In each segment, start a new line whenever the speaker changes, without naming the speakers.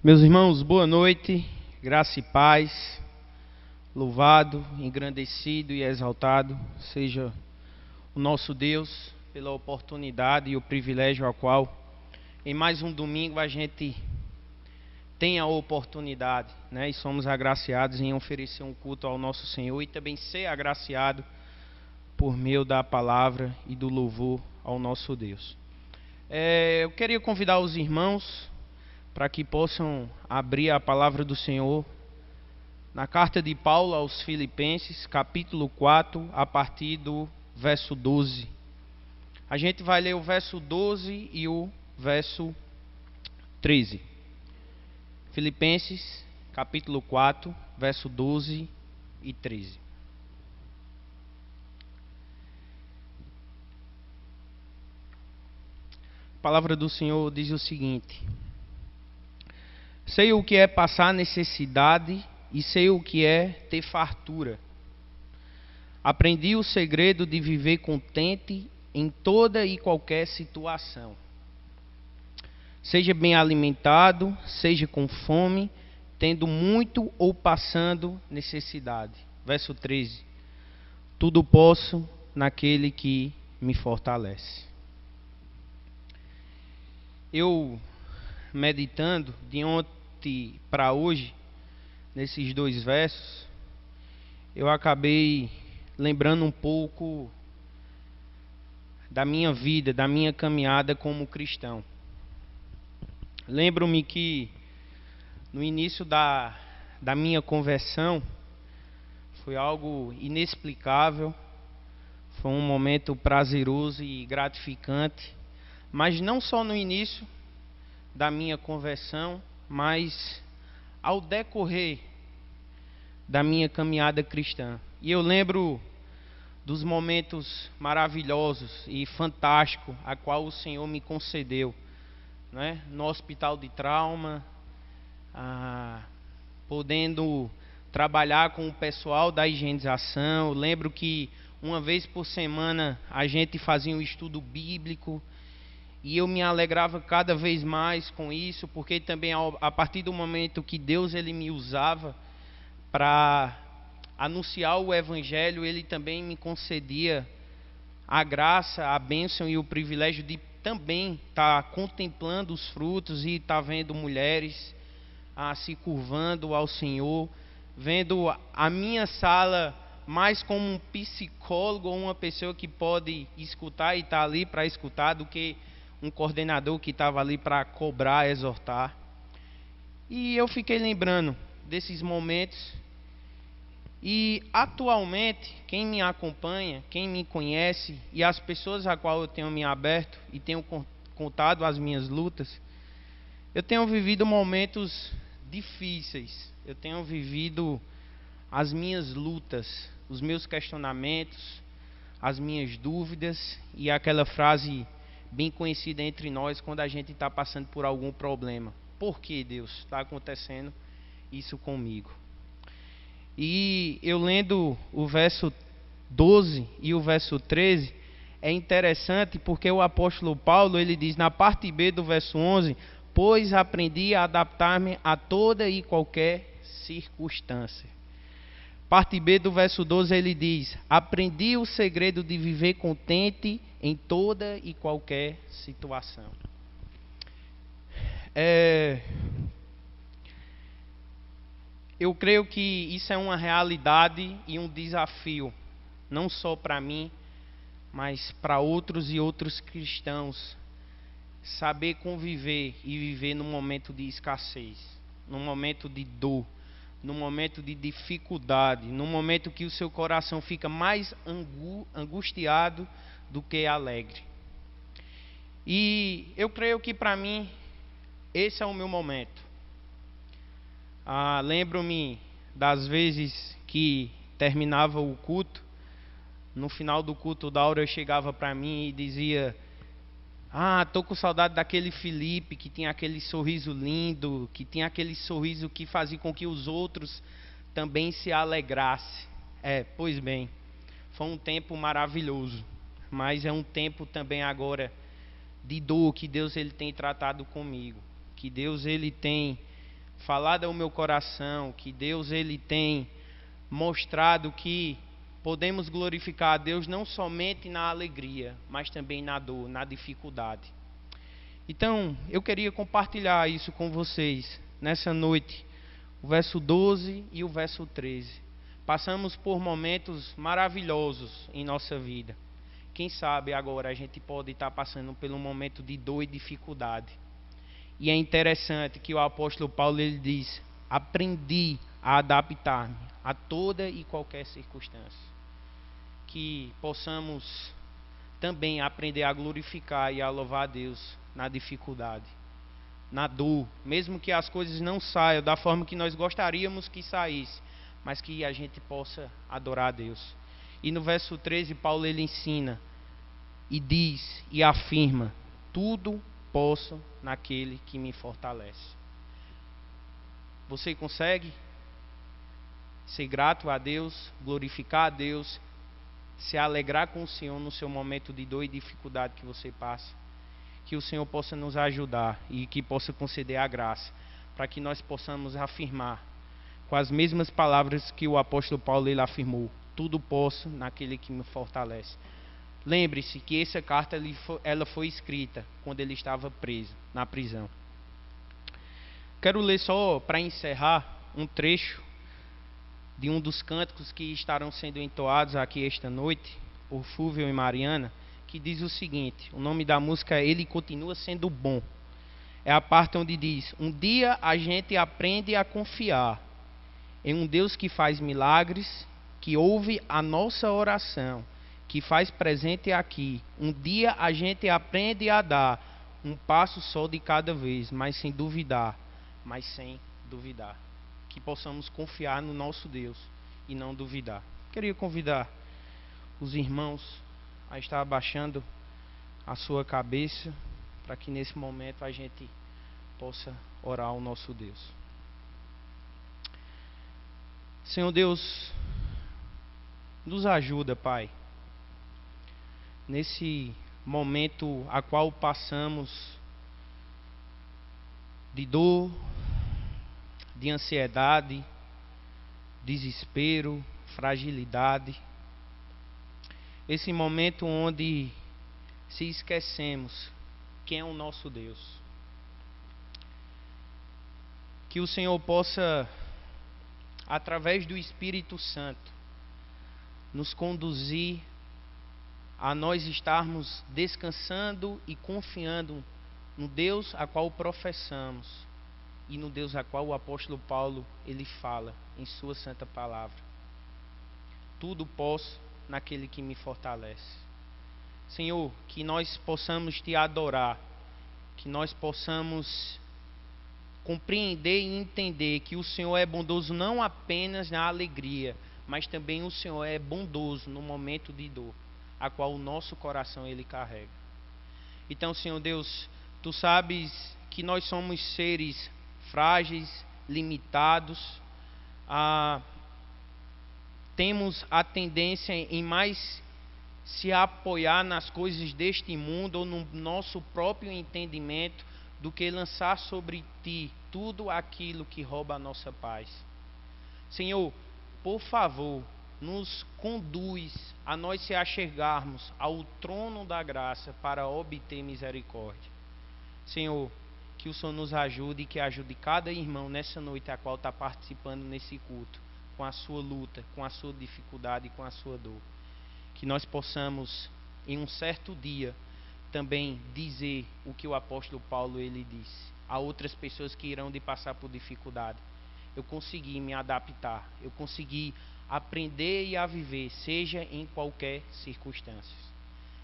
Meus irmãos, boa noite, graça e paz, louvado, engrandecido e exaltado seja o nosso Deus pela oportunidade e o privilégio ao qual em mais um domingo a gente tem a oportunidade, né? E somos agraciados em oferecer um culto ao nosso Senhor e também ser agraciado por meio da palavra e do louvor ao nosso Deus. Eu queria convidar os irmãos para que possam abrir a palavra do Senhor na carta de Paulo aos Filipenses, capítulo 4, a partir do verso 12. A gente vai ler o verso 12 e o verso 13. Filipenses, capítulo 4, verso 12 e 13. A palavra do Senhor diz o seguinte: sei o que é passar necessidade e sei o que é ter fartura. Aprendi o segredo de viver contente em toda e qualquer situação. Seja bem alimentado, seja com fome, tendo muito ou passando necessidade. Verso 13. Tudo posso naquele que me fortalece. Eu, meditando de ontem para hoje, nesses dois versos, eu acabei lembrando um pouco da minha vida, da minha caminhada como cristão. Lembro-me que no início da minha conversão foi algo inexplicável, foi um momento prazeroso e gratificante, mas não só no início da minha conversão, mas ao decorrer da minha caminhada cristã. E eu lembro dos momentos maravilhosos e fantásticos a qual o Senhor me concedeu, né? No hospital de trauma, podendo trabalhar com o pessoal da higienização. Eu lembro que uma vez por semana a gente fazia um estudo bíblico e eu me alegrava cada vez mais com isso, porque também a partir do momento que Deus ele me usava para anunciar o Evangelho, Ele também me concedia a graça, a bênção e o privilégio de também estar contemplando os frutos e estar vendo mulheres se curvando ao Senhor, vendo a minha sala mais como um psicólogo ou uma pessoa que pode escutar e está ali para escutar do que um coordenador que estava ali para cobrar, exortar. E eu fiquei lembrando desses momentos. E atualmente, quem me acompanha, quem me conhece e as pessoas a qual eu tenho me aberto e tenho contado as minhas lutas, eu tenho vivido momentos difíceis, eu tenho vivido as minhas lutas, os meus questionamentos, as minhas dúvidas e aquela frase bem conhecida entre nós quando a gente está passando por algum problema. Por que, Deus, está acontecendo isso comigo? E eu lendo o verso 12 e o verso 13, é interessante porque o apóstolo Paulo, ele diz na parte B do verso 11, pois aprendi a adaptar-me a toda e qualquer circunstância. Parte B do verso 12, ele diz, aprendi o segredo de viver contente em toda e qualquer situação. Eu creio que isso é uma realidade e um desafio, não só para mim, mas para outros e outros cristãos, saber conviver e viver num momento de escassez, num momento de dor, num momento de dificuldade, num momento que o seu coração fica mais angustiado do que alegre. E eu creio que para mim, esse é o meu momento. Lembro-me das vezes que terminava o culto, no final do culto da hora eu chegava para mim e dizia, tô com saudade daquele Felipe que tinha aquele sorriso lindo, que tinha aquele sorriso que fazia com que os outros também se alegrassem. Pois bem, foi um tempo maravilhoso, mas é um tempo também agora de dor que Deus ele tem tratado comigo, que Deus ele tem falado ao meu coração que Deus ele tem mostrado que podemos glorificar a Deus não somente na alegria, mas também na dor, na dificuldade. Então, eu queria compartilhar isso com vocês nessa noite, o verso 12 e o verso 13. Passamos por momentos maravilhosos em nossa vida. Quem sabe agora a gente pode estar passando por um momento de dor e dificuldade. E é interessante que o apóstolo Paulo ele diz: aprendi a adaptar-me a toda e qualquer circunstância. Que possamos também aprender a glorificar e a louvar a Deus na dificuldade, na dor, mesmo que as coisas não saiam da forma que nós gostaríamos que saísse, mas que a gente possa adorar a Deus. E no verso 13, Paulo ele ensina e diz e afirma: tudo posso naquele que me fortalece. Você consegue ser grato a Deus, glorificar a Deus, se alegrar com o Senhor no seu momento de dor e dificuldade que você passa? Que o Senhor possa nos ajudar e que possa conceder a graça para que nós possamos afirmar com as mesmas palavras que o apóstolo Paulo ele afirmou: tudo posso naquele que me fortalece. Lembre-se que essa carta ela foi escrita quando ele estava preso na prisão. Quero ler só para encerrar um trecho de um dos cânticos que estarão sendo entoados aqui esta noite por Fúvio e Mariana, que diz o seguinte: o nome da música é Ele Continua Sendo Bom. É a parte onde diz: um dia a gente aprende a confiar em um Deus que faz milagres, que ouve a nossa oração, que faz presente aqui. Um dia a gente aprende a dar um passo só de cada vez, mas sem duvidar. Que possamos confiar no nosso Deus e não duvidar. Queria convidar os irmãos a estar abaixando a sua cabeça, para que nesse momento a gente possa orar ao nosso Deus. Senhor Deus, nos ajuda, Pai, nesse momento a qual passamos de dor, de ansiedade, desespero, fragilidade. Esse momento onde se esquecemos quem é o nosso Deus. Que o Senhor possa, através do Espírito Santo, nos conduzir a nós estarmos descansando e confiando no Deus a qual professamos e no Deus a qual o apóstolo Paulo ele fala em sua santa palavra. Tudo posso naquele que me fortalece. Senhor, que nós possamos te adorar, que nós possamos compreender e entender que o Senhor é bondoso não apenas na alegria, mas também o Senhor é bondoso no momento de dor, a qual o nosso coração ele carrega. Então, Senhor Deus, tu sabes que nós somos seres frágeis, limitados, temos a tendência em mais se apoiar nas coisas deste mundo ou no nosso próprio entendimento do que lançar sobre ti tudo aquilo que rouba a nossa paz. Senhor, por favor, nos conduz a nós se achegarmos ao trono da graça para obter misericórdia. Senhor, que o Senhor nos ajude e que ajude cada irmão nessa noite a qual está participando nesse culto, com a sua luta, com a sua dificuldade e com a sua dor. Que nós possamos, em um certo dia, também dizer o que o apóstolo Paulo ele disse a outras pessoas que irão de passar por dificuldade. Eu consegui me adaptar, eu consegui aprender e a viver, seja em qualquer circunstância.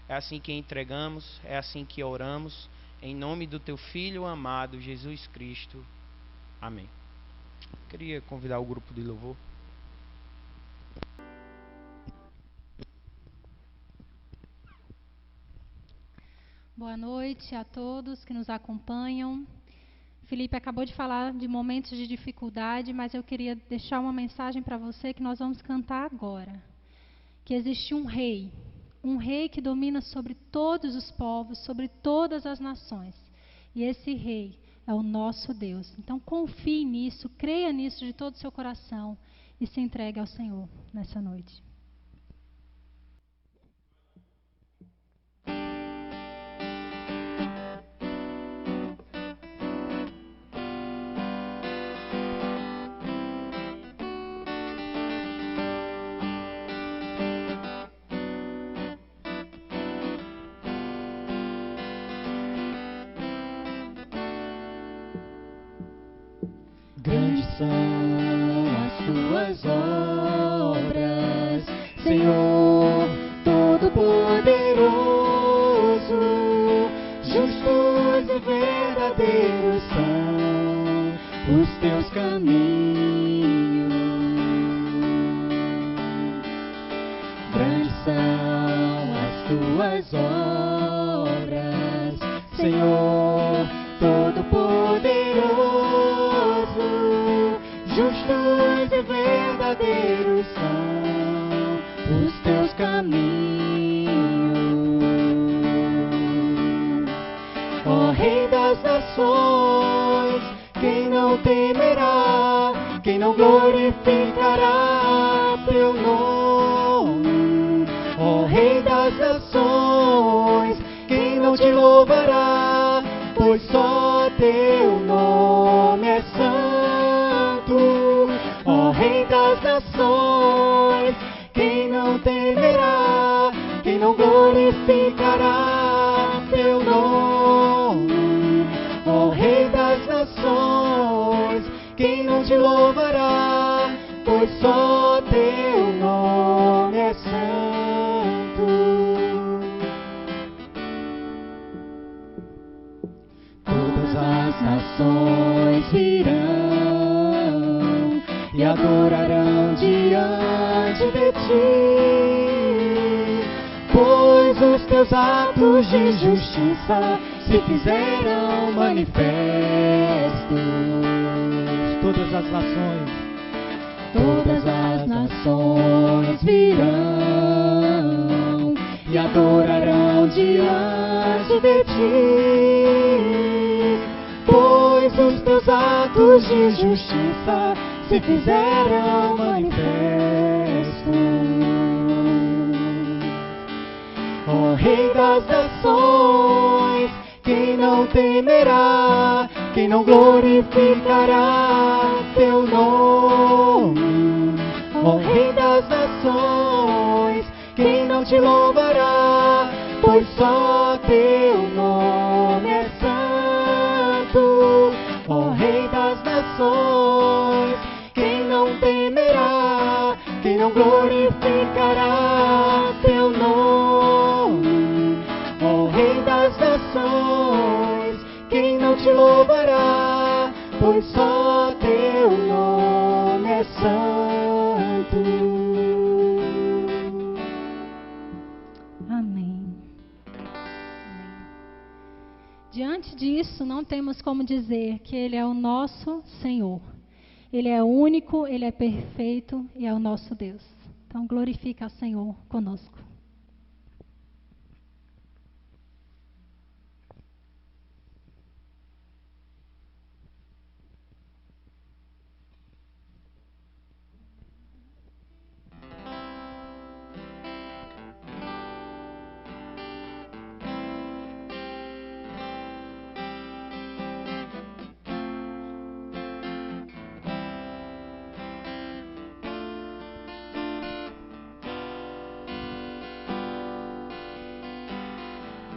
É assim que entregamos, é assim que oramos, em nome do teu Filho amado, Jesus Cristo. Amém. Queria convidar o grupo de louvor.
Boa noite a todos que nos acompanham. Felipe acabou de falar de momentos de dificuldade, mas eu queria deixar uma mensagem para você que nós vamos cantar agora. Que existe um rei que domina sobre todos os povos, sobre todas as nações. E esse rei é o nosso Deus. Então confie nisso, creia nisso de todo o seu coração e se entregue ao Senhor nessa noite.
Grandes são as tuas obras, Senhor Todo-Poderoso. Justos e verdadeiros são os teus caminhos. Grandes são as tuas obras, Senhor Todo-Poderoso. Justos e verdadeiros são os teus caminhos. Ó Rei das nações, quem não temerá, quem não glorificará teu nome? Ó Rei das nações, quem não te louvará, pois só teu nome é santo. Ó Rei das nações, quem não temerá, quem não glorificará teu nome? Ó Rei das nações, quem não te louvará, pois só teu nome é santo. Todas as nações virão e adorarão diante de ti, pois os teus atos de justiça se fizeram manifestos. Todas as nações virão e adorarão diante de ti, pois os teus atos de justiça se fizeram manifestos. Ó Rei das nações, quem não temerá, quem não glorificará teu nome? Ó Rei das nações, quem não te louvará, pois só teu nome é santo. Ó Rei das nações, quem não temerá, quem não glorificará teu nome? Ó Rei das nações, quem não te louvará, pois só teu nome é santo.
Amém. Diante disso, não temos como dizer que Ele é o nosso Senhor. Ele é único, Ele é perfeito e é o nosso Deus. Então glorifica ao Senhor conosco.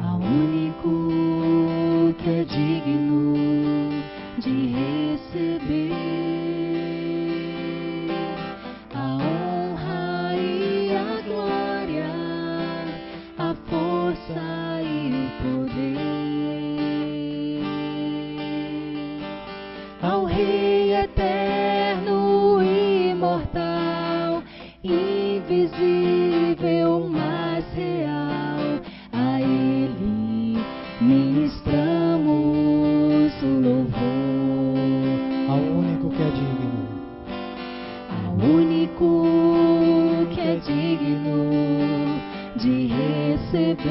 Ao único que é digno de receber a honra e a glória, a força e o poder, ao Rei eterno e imortal, invisível, mas real, a Ele ministramos o louvor.
Ao único que é digno,
Ao único que é digno de receber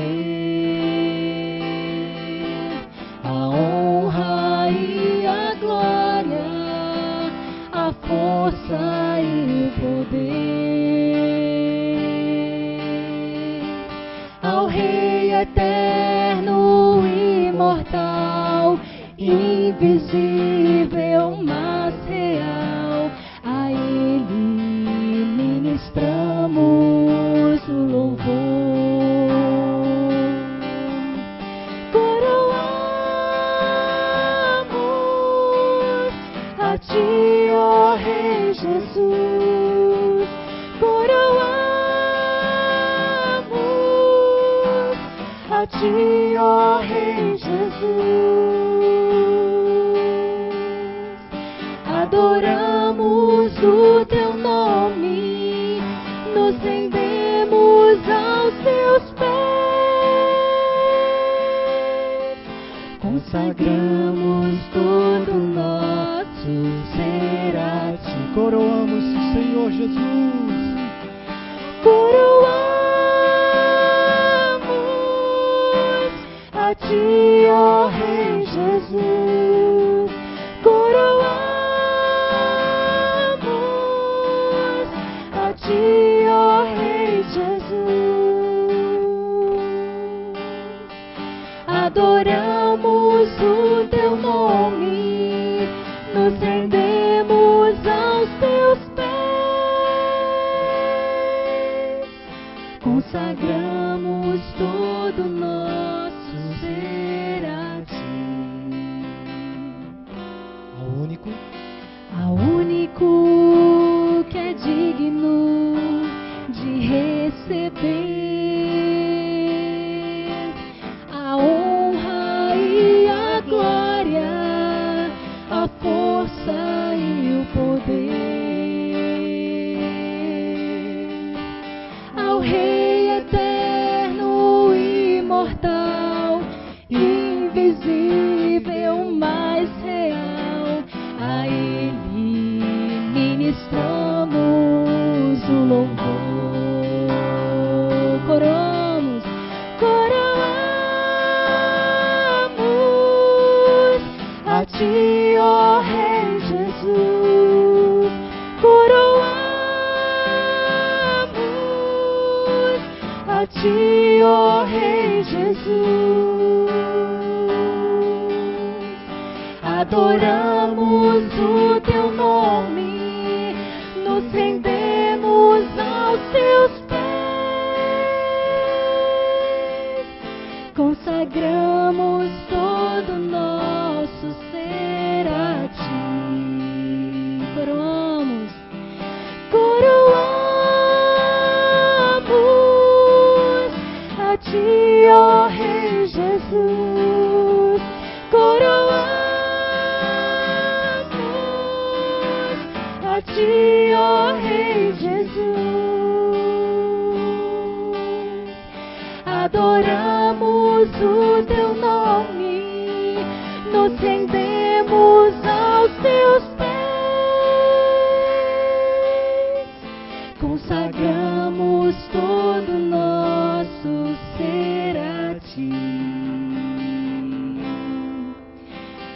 a honra e invisível, mas real. A Ele ministramos o louvor. Coroamos a Ti, ó Rei Jesus. Coroamos a Ti, ó Rei Jesus. Adoramos o Teu nome, nos rendemos aos Teus pés, consagramos todo nosso ser a Ti.
Coroamos o Senhor Jesus.
Coroamos a Ti, ó Rei Jesus. Coroamos a Ti, ó Rei Jesus. Adoramos o Teu nome, nos rendemos aos Teus pés, consagramos todo nosso ser a Ti. Ao único que é digno de receber a honra e a glória, a força e o poder. Ao Rei eterno e imortal, invisível, mas real, a Ele ministramos o louvor. Coroamos a Ti, ó Rei Jesus. Coroamos a Ti, ó Rei Jesus. Adoramos o Teu nome, nos rendemos aos Teus pés, consagramos todo nosso ser a Ti. Coroamos a Ti, ó Rei Jesus. Coroamos a Ti, ó Rei Jesus. Adoramos o Teu nome, nos rendemos aos Teus pés, consagramos todo nosso ser a Ti.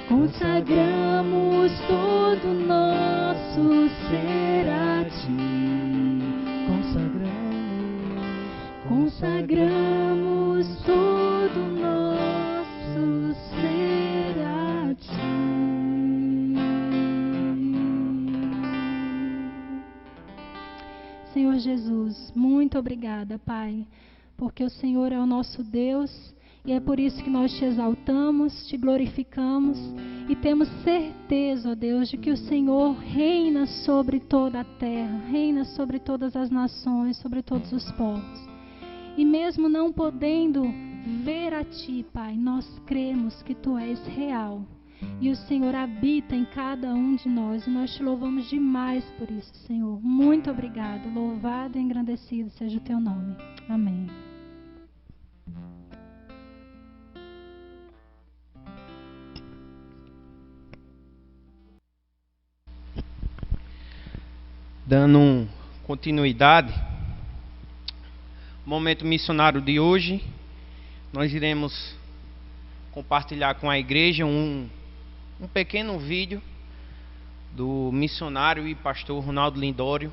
Consagramos todo nosso ser a Ti. Consagramos todo nosso ser a Ti.
Senhor Jesus, muito obrigada, Pai, porque o Senhor é o nosso Deus e é por isso que nós te exaltamos, te glorificamos e temos certeza, ó Deus, de que o Senhor reina sobre toda a terra, reina sobre todas as nações, sobre todos os povos. E mesmo não podendo ver a Ti, Pai, nós cremos que Tu és real. E o Senhor habita em cada um de nós. E nós te louvamos demais por isso, Senhor. Muito obrigado. Louvado e engrandecido seja o Teu nome. Amém.
Dando continuidade, momento missionário de hoje, nós iremos compartilhar com a igreja um pequeno vídeo do missionário e pastor Ronaldo Lindório,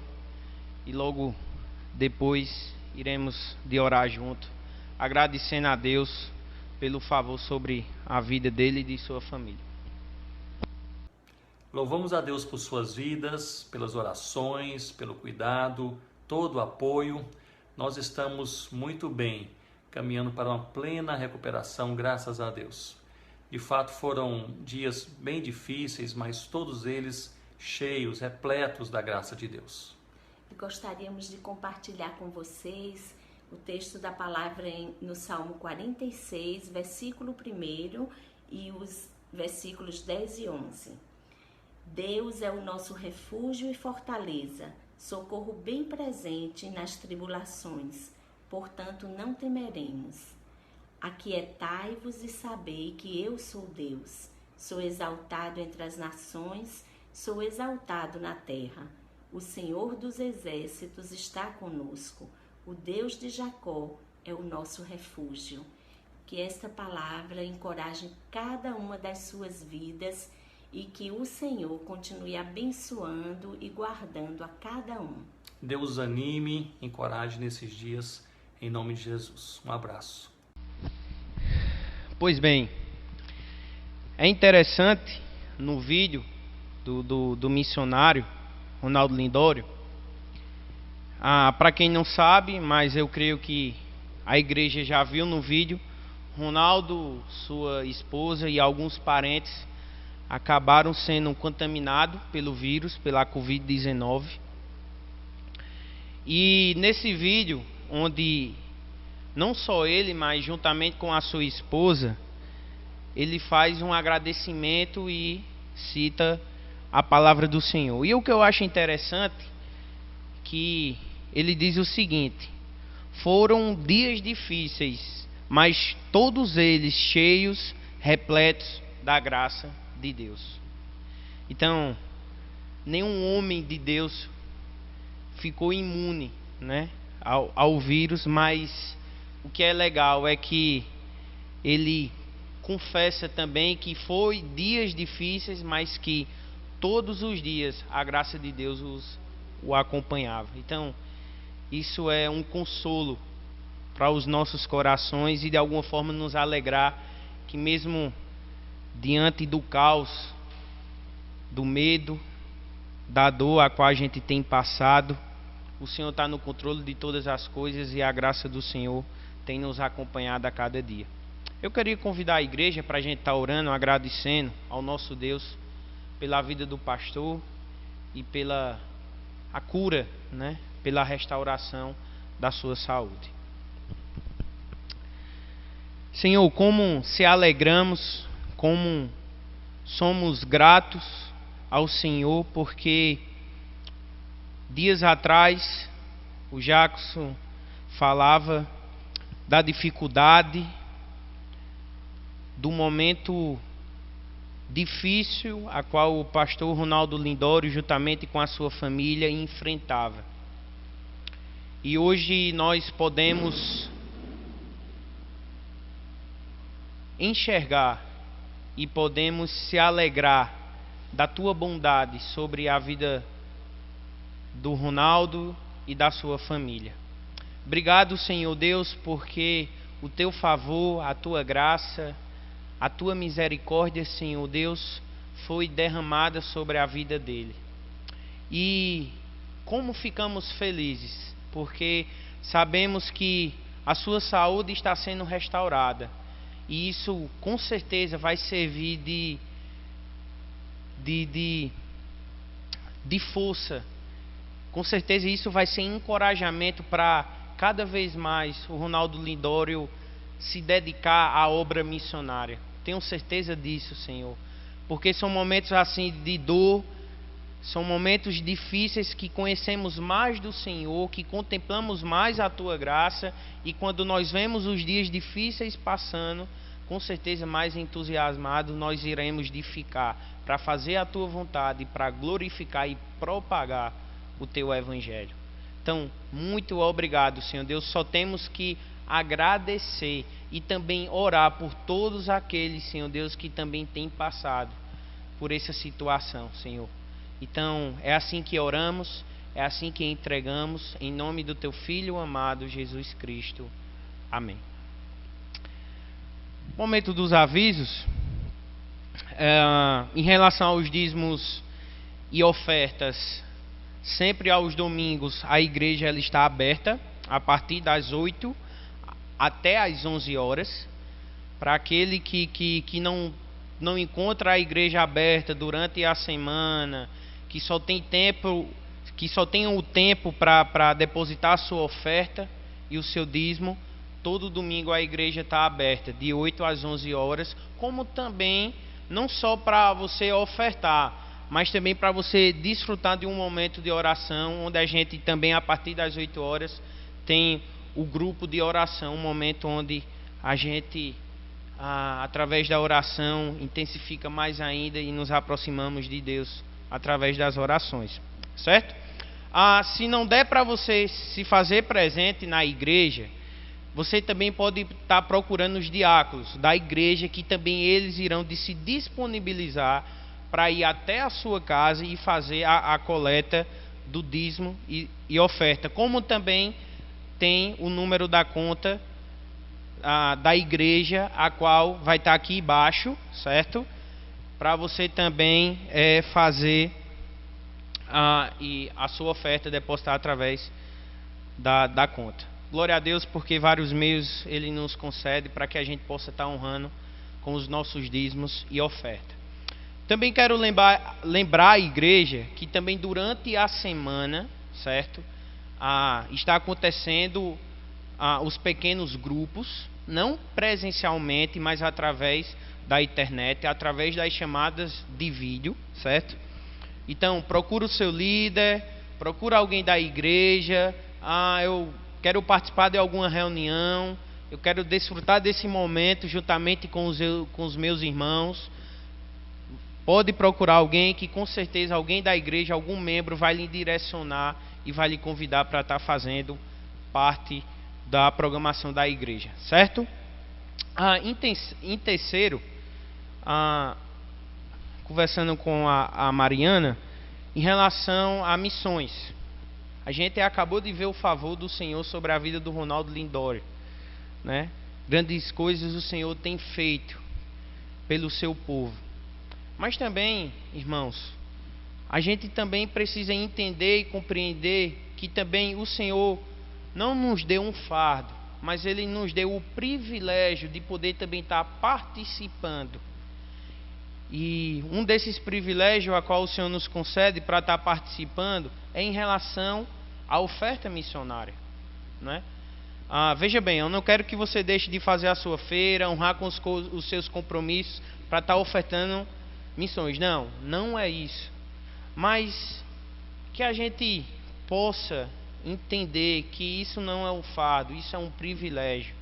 e logo depois iremos de orar junto, agradecendo a Deus pelo favor sobre a vida dele e de sua família.
Louvamos a Deus por suas vidas, pelas orações, pelo cuidado, todo o apoio. Nós estamos muito bem, caminhando para uma plena recuperação, graças a Deus. De fato, foram dias bem difíceis, mas todos eles cheios, repletos da graça de Deus.
E gostaríamos de compartilhar com vocês o texto da palavra no Salmo 46, versículo 1 e os versículos 10 e 11. Deus é o nosso refúgio e fortaleza, socorro bem presente nas tribulações, portanto não temeremos. Aquietai-vos e sabei que eu sou Deus, sou exaltado entre as nações, sou exaltado na terra. O Senhor dos exércitos está conosco, o Deus de Jacó é o nosso refúgio. Que esta palavra encoraje cada uma das suas vidas e que o Senhor continue abençoando e guardando a cada um.
Deus anime, encoraje nesses dias, em nome de Jesus. Um abraço.
Pois bem, é interessante no vídeo do missionário Ronaldo Lindório. Para quem não sabe, mas eu creio que a igreja já viu no vídeo, Ronaldo, sua esposa e alguns parentes acabaram sendo contaminados pelo vírus, pela Covid-19. E nesse vídeo, onde não só ele, mas juntamente com a sua esposa, ele faz um agradecimento e cita a palavra do Senhor. E o que eu acho interessante, que ele diz o seguinte: foram dias difíceis, mas todos eles cheios, repletos da graça de Deus. Então, nenhum homem de Deus ficou imune, né, ao vírus, mas o que é legal é que ele confessa também que foi dias difíceis, mas que todos os dias a graça de Deus o acompanhava. Então, isso é um consolo para os nossos corações e de alguma forma nos alegrar que mesmo diante do caos, do medo, da dor a qual a gente tem passado, o Senhor está no controle de todas as coisas e a graça do Senhor tem nos acompanhado a cada dia. Eu queria convidar a igreja para a gente estar orando, agradecendo ao nosso Deus pela vida do pastor e pela a cura, né, pela restauração da sua saúde. Senhor, como se alegramos, como somos gratos ao Senhor, porque dias atrás o Jackson falava da dificuldade, do momento difícil a qual o pastor Ronaldo Lindório, juntamente com a sua família, enfrentava. E hoje nós podemos enxergar e podemos se alegrar da tua bondade sobre a vida do Ronaldo e da sua família. Obrigado, Senhor Deus, porque o teu favor, a tua graça, a tua misericórdia, Senhor Deus, foi derramada sobre a vida dele. E como ficamos felizes, porque sabemos que a sua saúde está sendo restaurada. E isso com certeza vai servir de força. Com certeza isso vai ser encorajamento para cada vez mais o Ronaldo Lindório se dedicar à obra missionária. Tenho certeza disso, Senhor. Porque são momentos assim de dor, são momentos difíceis que conhecemos mais do Senhor, que contemplamos mais a tua graça, e quando nós vemos os dias difíceis passando, com certeza mais entusiasmados nós iremos de ficar para fazer a tua vontade, para glorificar e propagar o teu evangelho. Então, muito obrigado, Senhor Deus. Só temos que agradecer e também orar por todos aqueles, Senhor Deus, que também têm passado por essa situação, Senhor. Então, é assim que oramos, é assim que entregamos, em nome do teu Filho amado, Jesus Cristo. Amém. Momento dos avisos. Em relação aos dízimos e ofertas, sempre aos domingos a igreja ela está aberta a partir das 8 até as 11 horas. Para aquele que não encontra a igreja aberta durante a semana, que só tem o tempo para depositar a sua oferta e o seu dízimo, todo domingo a igreja está aberta de 8 às 11 horas, como também não só para você ofertar, mas também para você desfrutar de um momento de oração, onde a gente também, a partir das 8 horas, tem o grupo de oração, um momento onde a gente, através da oração, intensifica mais ainda e nos aproximamos de Deus através das orações, certo? Se não der para você se fazer presente na igreja, você também pode estar procurando os diáconos da igreja, que também eles irão se disponibilizar para ir até a sua casa e fazer a coleta do dízimo e oferta. Como também tem o número da conta da igreja, a qual vai estar aqui embaixo, certo? Para você também fazer a sua oferta, depositar através da conta. Glória a Deus, porque vários meios Ele nos concede para que a gente possa estar honrando com os nossos dízimos e oferta. Também quero lembrar a igreja que também durante a semana, certo? Está acontecendo os pequenos grupos, não presencialmente, mas através da internet, através das chamadas de vídeo, certo? Então, procura o seu líder, procura alguém da igreja. Eu quero participar de alguma reunião, eu quero desfrutar desse momento juntamente com os meus irmãos. Pode procurar alguém que com certeza alguém da igreja, algum membro vai lhe direcionar e vai lhe convidar para estar fazendo parte da programação da igreja, certo? Em terceiro, conversando com a Mariana, em relação a missões. A gente acabou de ver o favor do Senhor sobre a vida do Ronaldo Lindório, né? Grandes coisas o Senhor tem feito pelo seu povo. Mas também, irmãos, a gente também precisa entender e compreender que também o Senhor não nos deu um fardo, mas Ele nos deu o privilégio de poder também estar participando. E um desses privilégios a qual o Senhor nos concede para estar participando é em relação à oferta missionária, né? Veja bem, eu não quero que você deixe de fazer a sua feira, honrar com os seus compromissos para estar ofertando missões. Não é isso. Mas que a gente possa entender que isso não é um fardo, isso é um privilégio.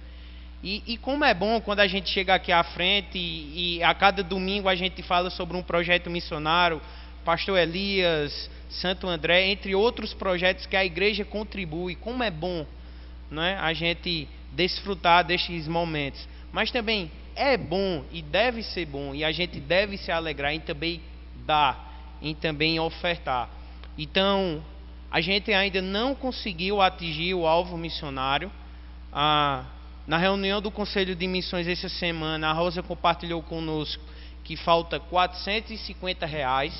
E como é bom quando a gente chega aqui à frente e a cada domingo a gente fala sobre um projeto missionário, Pastor Elias, Santo André, entre outros projetos que a igreja contribui. Como é bom, né, a gente desfrutar destes momentos. Mas também é bom e deve ser bom, e a gente deve se alegrar em também dar, em também ofertar. Então, a gente ainda não conseguiu atingir o alvo missionário. Na reunião do Conselho de Missões essa semana, a Rosa compartilhou conosco que falta R$450,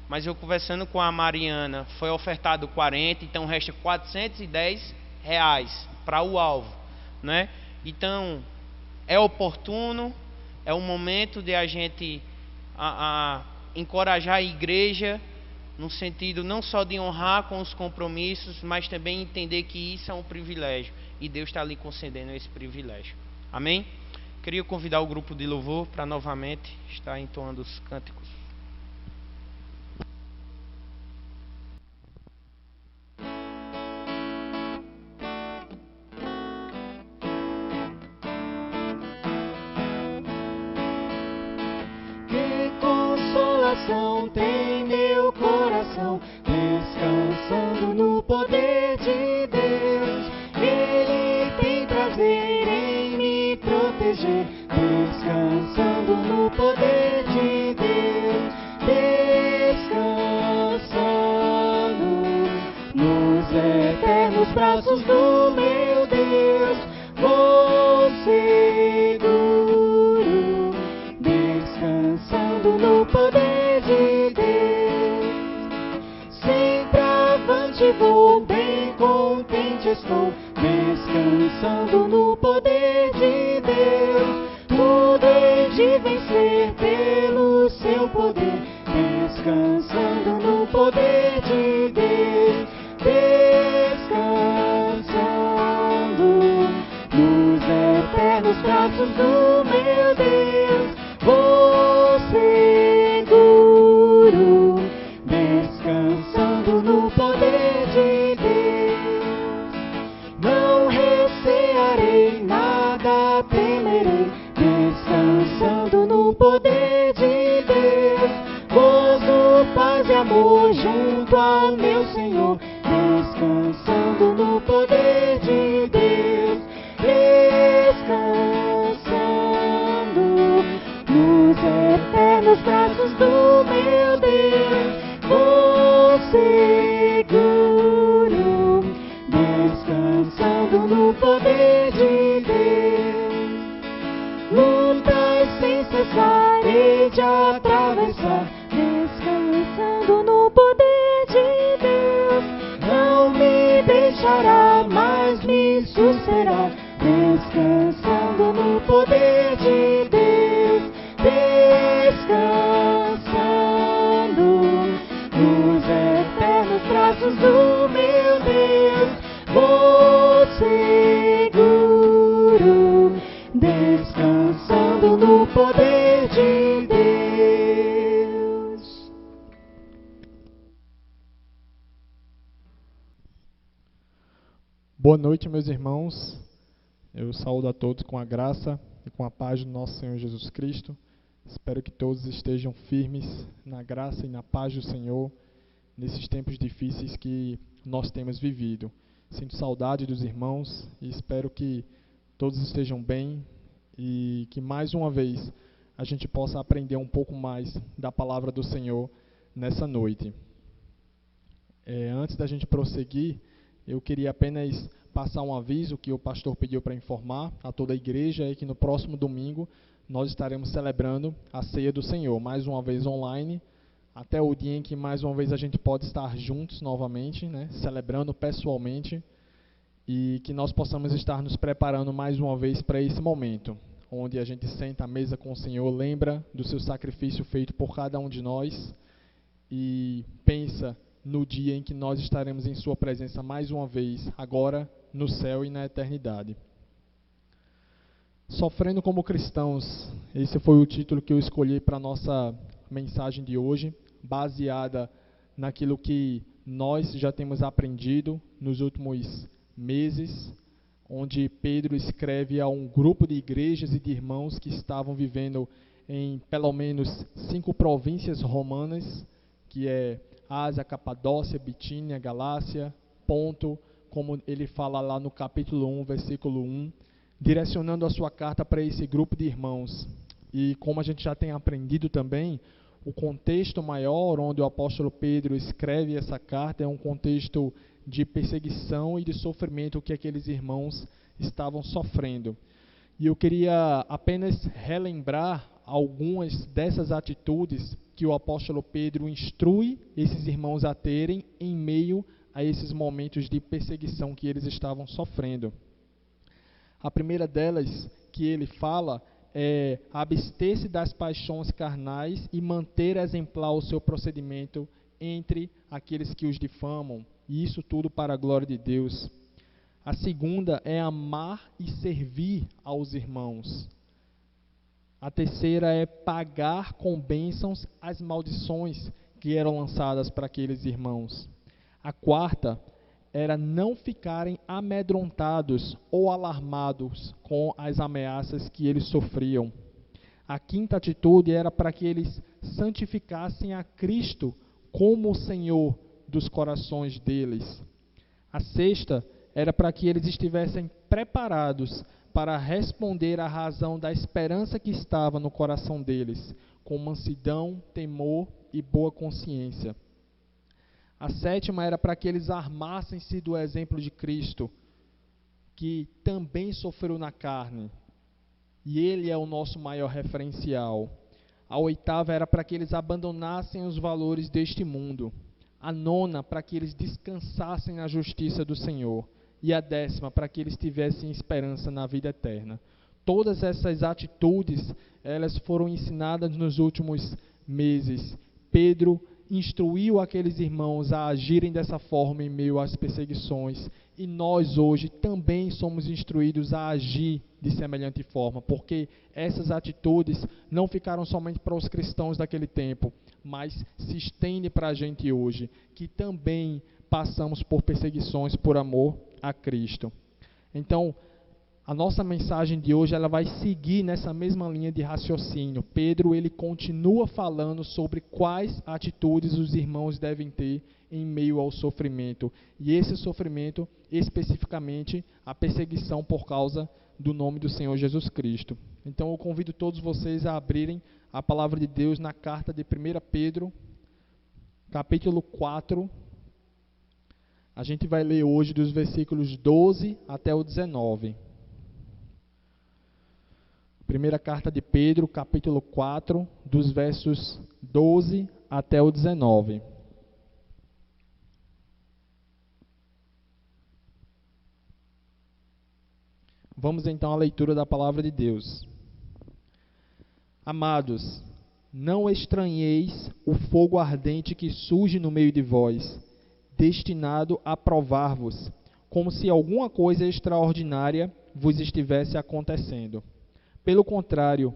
mas eu conversando com a Mariana, foi ofertado 40, então resta R$410 para o alvo, né? Então, é oportuno, é um momento de a gente encorajar a igreja, no sentido não só de honrar com os compromissos, mas também entender que isso é um privilégio. E Deus está lhe concedendo esse privilégio. Amém? Queria convidar o grupo de louvor para novamente estar entoando os cânticos.
Que consolação tem meu coração, descansando no poder de Deus. Ele tem prazer em me proteger, descansando no poder de Deus, descansando nos eternos braços do meu Deus. Vou seguro, descansando contente vou, bem contente estou, descansando no poder de Deus. Tudo hei de vencer pelo seu poder, descansando no poder de Deus. Descansando nos eternos braços do meu Deus, vou seguro, descansando no poder de Deus. Não recearei, nada temerei, descansando no poder de Deus. Gozo, paz e amor junto ao meu Senhor, descansando no poder de Deus. Descansando nos eternos braços do meu Deus, vou seguro, descansando no poder de Deus. Lutas sem cessar hei de atravessar, descansando no poder de Deus. Não me deixará, mas me susterá, descansando no poder de Deus. Descansando nos eternos braços do meu Deus, vou seguro, descansando no poder de Deus.
Boa noite, meus irmãos. Eu saúdo a todos com a graça e com a paz do nosso Senhor Jesus Cristo. Espero que todos estejam firmes na graça e na paz do Senhor nesses tempos difíceis que nós temos vivido. Sinto saudade dos irmãos e espero que todos estejam bem e que mais uma vez a gente possa aprender um pouco mais da palavra do Senhor nessa noite. Antes da gente prosseguir, eu queria apenas passar um aviso que o pastor pediu para informar a toda a igreja, é que no próximo domingo nós estaremos celebrando a Ceia do Senhor, mais uma vez online, até o dia em que mais uma vez a gente pode estar juntos novamente, né, celebrando pessoalmente, e que nós possamos estar nos preparando mais uma vez para esse momento, onde a gente senta à mesa com o Senhor, lembra do seu sacrifício feito por cada um de nós e pensa no dia em que nós estaremos em sua presença mais uma vez, agora no céu e na eternidade. Sofrendo como cristãos, esse foi o título que eu escolhi para a nossa mensagem de hoje, baseada naquilo que nós já temos aprendido nos últimos meses, onde Pedro escreve a um grupo de igrejas e de irmãos que estavam vivendo em pelo menos 5 províncias romanas, que é Ásia, Capadócia, Bitínia, Galácia, Ponto, como ele fala lá no capítulo 1, versículo 1, direcionando a sua carta para esse grupo de irmãos. E como a gente já tem aprendido também, o contexto maior onde o apóstolo Pedro escreve essa carta é um contexto de perseguição e de sofrimento que aqueles irmãos estavam sofrendo. E eu queria apenas relembrar algumas dessas atitudes que o apóstolo Pedro instrui esses irmãos a terem em meio a esses momentos de perseguição que eles estavam sofrendo. A primeira delas que ele fala é abster-se das paixões carnais e manter exemplar o seu procedimento entre aqueles que os difamam, e isso tudo para a glória de Deus. A segunda é amar e servir aos irmãos. A terceira é pagar com bênçãos as maldições que eram lançadas para aqueles irmãos. A quarta era não ficarem amedrontados ou alarmados com as ameaças que eles sofriam. A quinta atitude era para que eles santificassem a Cristo como o Senhor dos corações deles. A sexta era para que eles estivessem preparados para responder à razão da esperança que estava no coração deles, com mansidão, temor e boa consciência. A sétima era para que eles armassem-se do exemplo de Cristo, que também sofreu na carne, e Ele é o nosso maior referencial. A oitava era para que eles abandonassem os valores deste mundo. A 9, para que eles descansassem na justiça do Senhor. E a 10, para que eles tivessem esperança na vida eterna. Todas essas atitudes, elas foram ensinadas nos últimos meses. Pedro instruiu aqueles irmãos a agirem dessa forma em meio às perseguições. E nós hoje também somos instruídos a agir de semelhante forma, porque essas atitudes não ficaram somente para os cristãos daquele tempo, mas se estendem para a gente hoje, que também passamos por perseguições por amor a Cristo. Então, a nossa mensagem de hoje, ela vai seguir nessa mesma linha de raciocínio. Pedro, ele continua falando sobre quais atitudes os irmãos devem ter em meio ao sofrimento. E esse sofrimento, especificamente, a perseguição por causa do nome do Senhor Jesus Cristo. Então, eu convido todos vocês a abrirem a palavra de Deus na carta de 1 Pedro, capítulo 4. A gente vai ler hoje dos versículos 12 até o 19. Primeira carta de Pedro, capítulo 4, dos versos 12 até o 19. Vamos então à leitura da palavra de Deus. Amados, não estranheis o fogo ardente que surge no meio de vós, destinado a provar-vos, como se alguma coisa extraordinária vos estivesse acontecendo. Pelo contrário,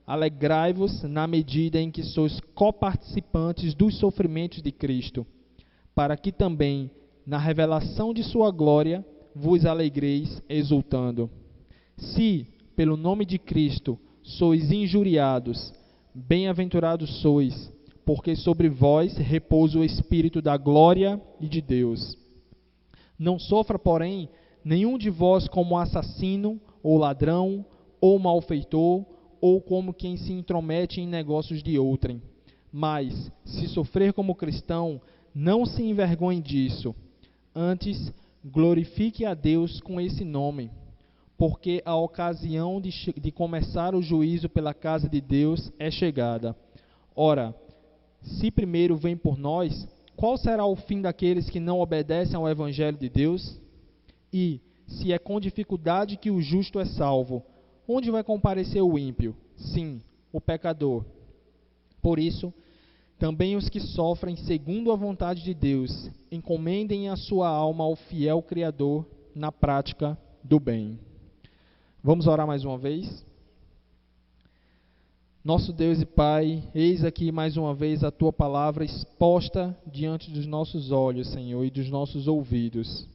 alegrai-vos na medida em que sois coparticipantes dos sofrimentos de Cristo, para que também, na revelação de sua glória, vos alegreis exultando. Se, pelo nome de Cristo, sois injuriados, bem-aventurados sois, porque sobre vós repousa o Espírito da glória e de Deus. Não sofra, porém, nenhum de vós como assassino, ou ladrão, ou malfeitor, ou como quem se intromete em negócios de outrem. Mas, se sofrer como cristão, não se envergonhe disso. Antes, glorifique a Deus com esse nome, porque a ocasião de começar o juízo pela casa de Deus é chegada. Ora, se primeiro vem por nós, qual será o fim daqueles que não obedecem ao Evangelho de Deus? E, se é com dificuldade que o justo é salvo, onde vai comparecer o ímpio? Sim, o pecador. Por isso, também os que sofrem segundo a vontade de Deus, encomendem a sua alma ao fiel Criador na prática do bem. Vamos orar mais uma vez? Nosso Deus e Pai, eis aqui mais uma vez a Tua palavra exposta diante dos nossos olhos, Senhor, e dos nossos ouvidos.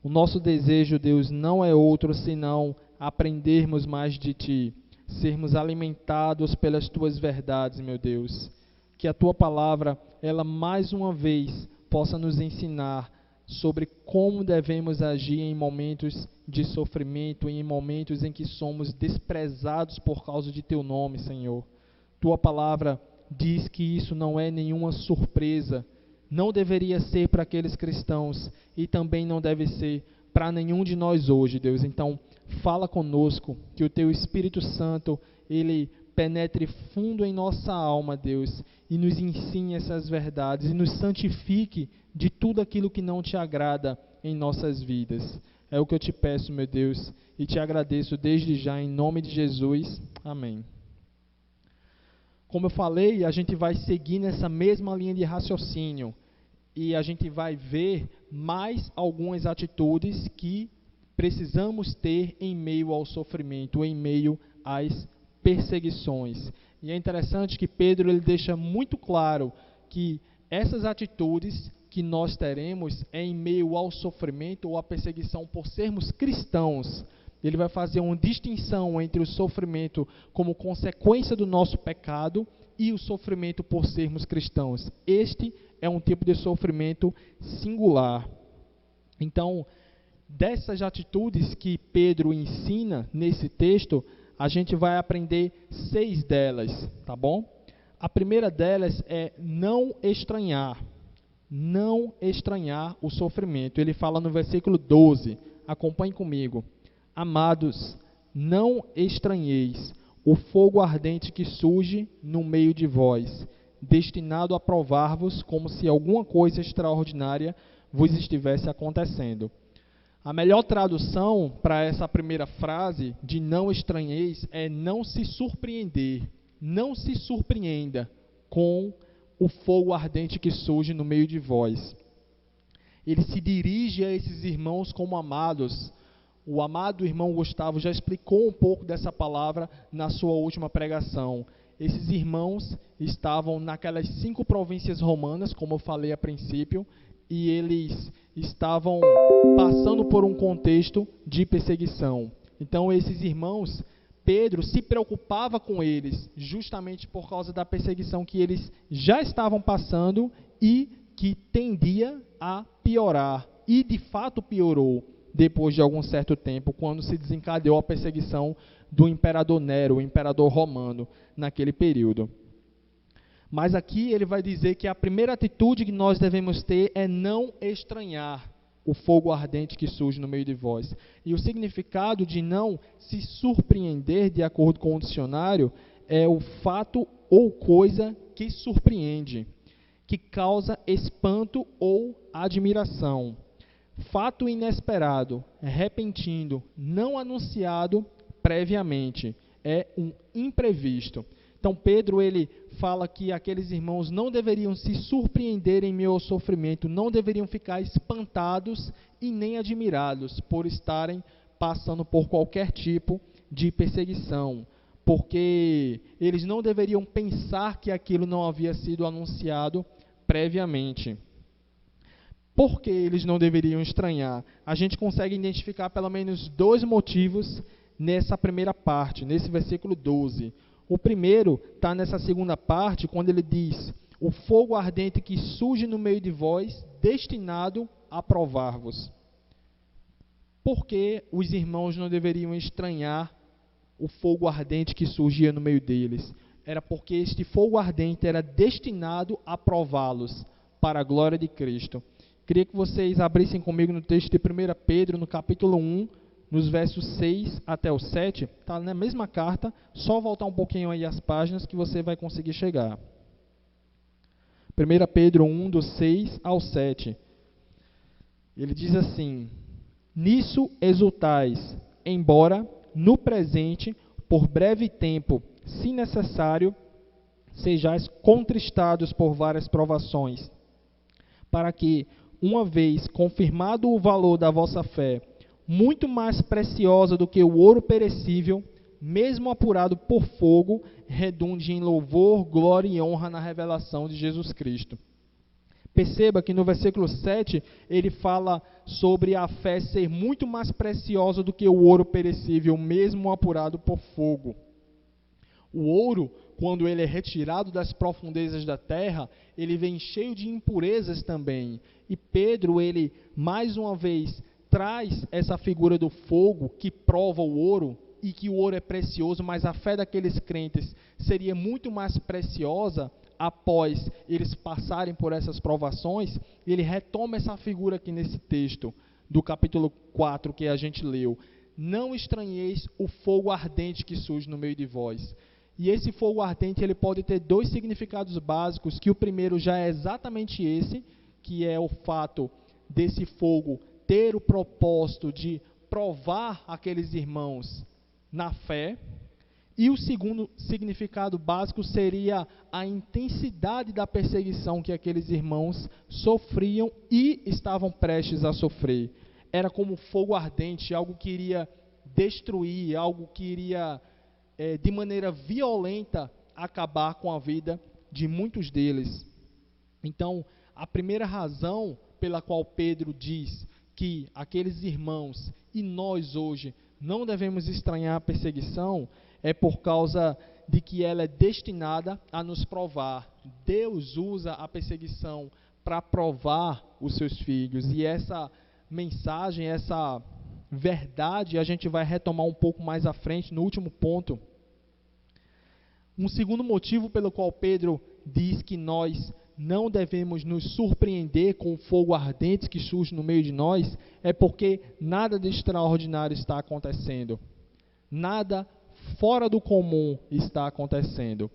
O nosso desejo, Deus, não é outro senão aprendermos mais de Ti, sermos alimentados pelas Tuas verdades, meu Deus. Que a Tua palavra, ela mais uma vez possa nos ensinar sobre como devemos agir em momentos de sofrimento, em momentos em que somos desprezados por causa de Teu nome, Senhor. Tua palavra diz que isso não é nenhuma surpresa, não deveria ser para aqueles cristãos e também não deve ser para nenhum de nós hoje, Deus. Então, fala conosco, que o Teu Espírito Santo, ele penetre fundo em nossa alma, Deus, e nos ensine essas verdades, e nos santifique de tudo aquilo que não Te agrada em nossas vidas. É o que eu Te peço, meu Deus, e Te agradeço desde já, em nome de Jesus. Amém. Como eu falei, a gente vai seguir nessa mesma linha de raciocínio, e a gente vai ver mais algumas atitudes que precisamos ter em meio ao sofrimento, em meio às perseguições. E é interessante que Pedro ele deixa muito claro que essas atitudes que nós teremos é em meio ao sofrimento ou à perseguição por sermos cristãos. Ele vai fazer uma distinção entre o sofrimento como consequência do nosso pecado e o sofrimento por sermos cristãos. Este é um tipo de sofrimento singular. Então, dessas atitudes que Pedro ensina nesse texto, a gente vai aprender 6 delas, tá bom? A primeira delas é não estranhar o sofrimento. Ele fala no versículo 12, acompanhe comigo. Amados, não estranheis o fogo ardente que surge no meio de vós, destinado a provar-vos como se alguma coisa extraordinária vos estivesse acontecendo. A melhor tradução para essa primeira frase de não estranheis é não se surpreender. Não se surpreenda com o fogo ardente que surge no meio de vós. Ele se dirige a esses irmãos como amados. O amado irmão Gustavo já explicou um pouco dessa palavra na sua última pregação. Esses irmãos estavam naquelas 5 províncias romanas, como eu falei a princípio, e eles estavam passando por um contexto de perseguição. Então, esses irmãos, Pedro se preocupava com eles, justamente por causa da perseguição que eles já estavam passando e que tendia a piorar. E, de fato, piorou depois de algum certo tempo, quando se desencadeou a perseguição do imperador Nero, o imperador romano, naquele período. Mas aqui ele vai dizer que a primeira atitude que nós devemos ter é não estranhar o fogo ardente que surge no meio de vós. E o significado de não se surpreender, de acordo com o dicionário, é o fato ou coisa que surpreende, que causa espanto ou admiração. Fato inesperado, repentino, não anunciado previamente, é um imprevisto. Então Pedro ele fala que aqueles irmãos não deveriam se surpreender em meio ao sofrimento, não deveriam ficar espantados e nem admirados por estarem passando por qualquer tipo de perseguição, porque eles não deveriam pensar que aquilo não havia sido anunciado previamente. Por que eles não deveriam estranhar? A gente consegue identificar pelo menos 2 motivos nessa primeira parte, nesse versículo 12. O primeiro está nessa segunda parte, quando ele diz: o fogo ardente que surge no meio de vós, destinado a provar-vos. Por que os irmãos não deveriam estranhar o fogo ardente que surgia no meio deles? Era porque este fogo ardente era destinado a prová-los para a glória de Cristo. Queria que vocês abrissem comigo no texto de 1 Pedro, no capítulo 1, nos versos 6 até o 7, está na mesma carta, só voltar um pouquinho aí as páginas que você vai conseguir chegar. 1 Pedro 1, do 6 ao 7. Ele diz assim: nisso exultais, embora no presente, por breve tempo, se necessário, sejais contristados por várias provações, para que, uma vez confirmado o valor da vossa fé, muito mais preciosa do que o ouro perecível, mesmo apurado por fogo, redunde em louvor, glória e honra na revelação de Jesus Cristo. Perceba que no versículo 7, ele fala sobre a fé ser muito mais preciosa do que o ouro perecível, mesmo apurado por fogo. O ouro, quando ele é retirado das profundezas da terra, ele vem cheio de impurezas também. E Pedro, ele, mais uma vez, traz essa figura do fogo que prova o ouro, e que o ouro é precioso, mas a fé daqueles crentes seria muito mais preciosa após eles passarem por essas provações. Ele retoma essa figura aqui nesse texto do capítulo 4 que a gente leu. Não estranheis o fogo ardente que surge no meio de vós. E esse fogo ardente ele pode ter 2 significados básicos, que o primeiro já é exatamente esse, que é o fato desse fogo ter o propósito de provar aqueles irmãos na fé. E o segundo significado básico seria a intensidade da perseguição que aqueles irmãos sofriam e estavam prestes a sofrer. Era como fogo ardente, algo que iria destruir, algo que iria, de maneira violenta, acabar com a vida de muitos deles. Então, a primeira razão pela qual Pedro diz que aqueles irmãos e nós hoje não devemos estranhar a perseguição é por causa de que ela é destinada a nos provar. Deus usa a perseguição para provar os seus filhos. E essa mensagem, essa verdade, a gente vai retomar um pouco mais à frente, no último ponto. Um segundo motivo pelo qual Pedro diz que nós não devemos nos surpreender com o fogo ardente que surge no meio de nós, é porque nada de extraordinário está acontecendo. Nada fora do comum está acontecendo.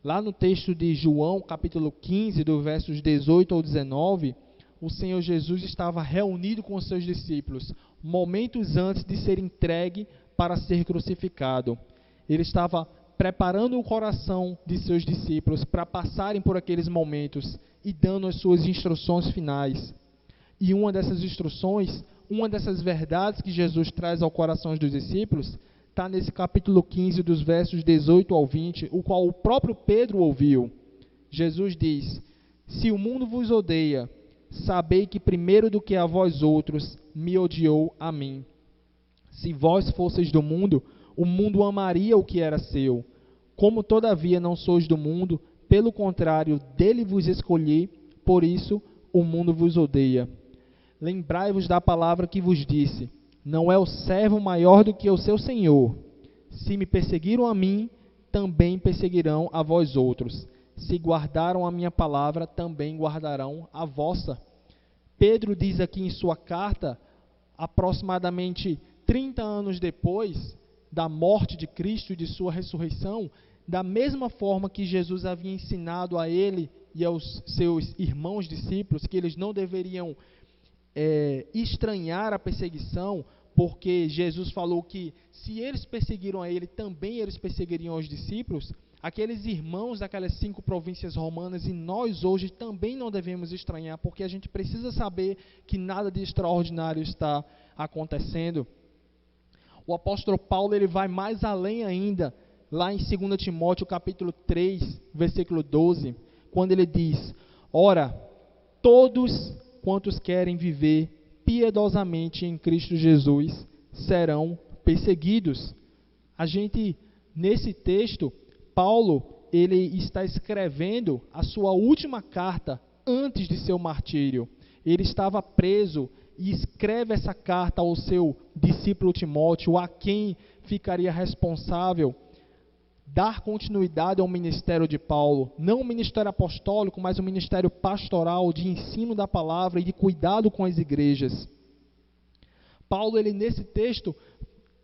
Lá no texto de João, capítulo 15, do versos 18 ao 19, o Senhor Jesus estava reunido com os seus discípulos, momentos antes de ser entregue para ser crucificado. Ele estava preparando o coração de seus discípulos para passarem por aqueles momentos e dando as suas instruções finais. E uma dessas instruções, uma dessas verdades que Jesus traz ao coração dos discípulos, está nesse capítulo 15, dos versos 18 ao 20, o qual o próprio Pedro ouviu. Jesus diz: se o mundo vos odeia, sabei que primeiro do que a vós outros, me odiou a mim. Se vós fosseis do mundo, o mundo amaria o que era seu. Como todavia não sois do mundo, pelo contrário, dele vos escolhi, por isso o mundo vos odeia. Lembrai-vos da palavra que vos disse: não é o servo maior do que o seu senhor. Se me perseguiram a mim, também perseguirão a vós outros. Se guardaram a minha palavra, também guardarão a vossa. Pedro diz aqui em sua carta, aproximadamente 30 anos depois da morte de Cristo e de sua ressurreição, da mesma forma que Jesus havia ensinado a ele e aos seus irmãos discípulos que eles não deveriam estranhar a perseguição, porque Jesus falou que se eles perseguiram a ele, também eles perseguiriam os discípulos. Aqueles irmãos daquelas 5 províncias romanas e nós hoje também não devemos estranhar, porque a gente precisa saber que nada de extraordinário está acontecendo. O apóstolo Paulo ele vai mais além ainda, lá em 2 Timóteo capítulo 3, versículo 12, quando ele diz: ora, todos quantos querem viver piedosamente em Cristo Jesus serão perseguidos. A gente, nesse texto, Paulo, ele está escrevendo a sua última carta antes de seu martírio. Ele estava preso e escreve essa carta ao seu discípulo Timóteo, a quem ficaria responsável dar continuidade ao ministério de Paulo, não o ministério apostólico, mas o ministério pastoral de ensino da palavra e de cuidado com as igrejas. Paulo, ele nesse texto,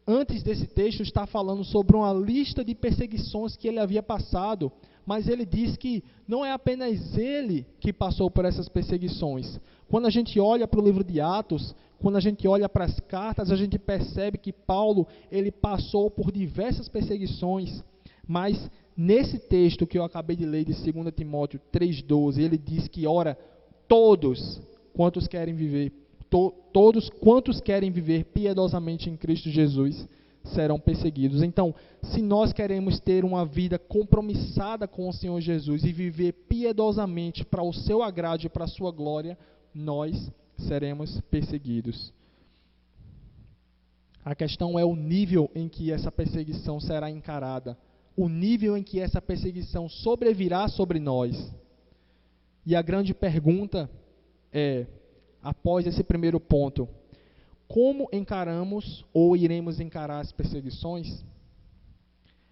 antes desse texto, está falando sobre uma lista de perseguições que ele havia passado, mas ele diz que não é apenas ele que passou por essas perseguições. Quando a gente olha para o livro de Atos, quando a gente olha para as cartas, a gente percebe que Paulo, ele passou por diversas perseguições, mas nesse texto que eu acabei de ler de 2 Timóteo 3,12, ele diz que, ora, todos quantos querem viver piedosamente em Cristo Jesus serão perseguidos. Então, se nós queremos ter uma vida compromissada com o Senhor Jesus e viver piedosamente para o seu agrado e para a sua glória, nós seremos perseguidos. A questão é o nível em que essa perseguição será encarada, o nível em que essa perseguição sobrevirá sobre nós. E a grande pergunta é, após esse primeiro ponto, como encaramos ou iremos encarar as perseguições?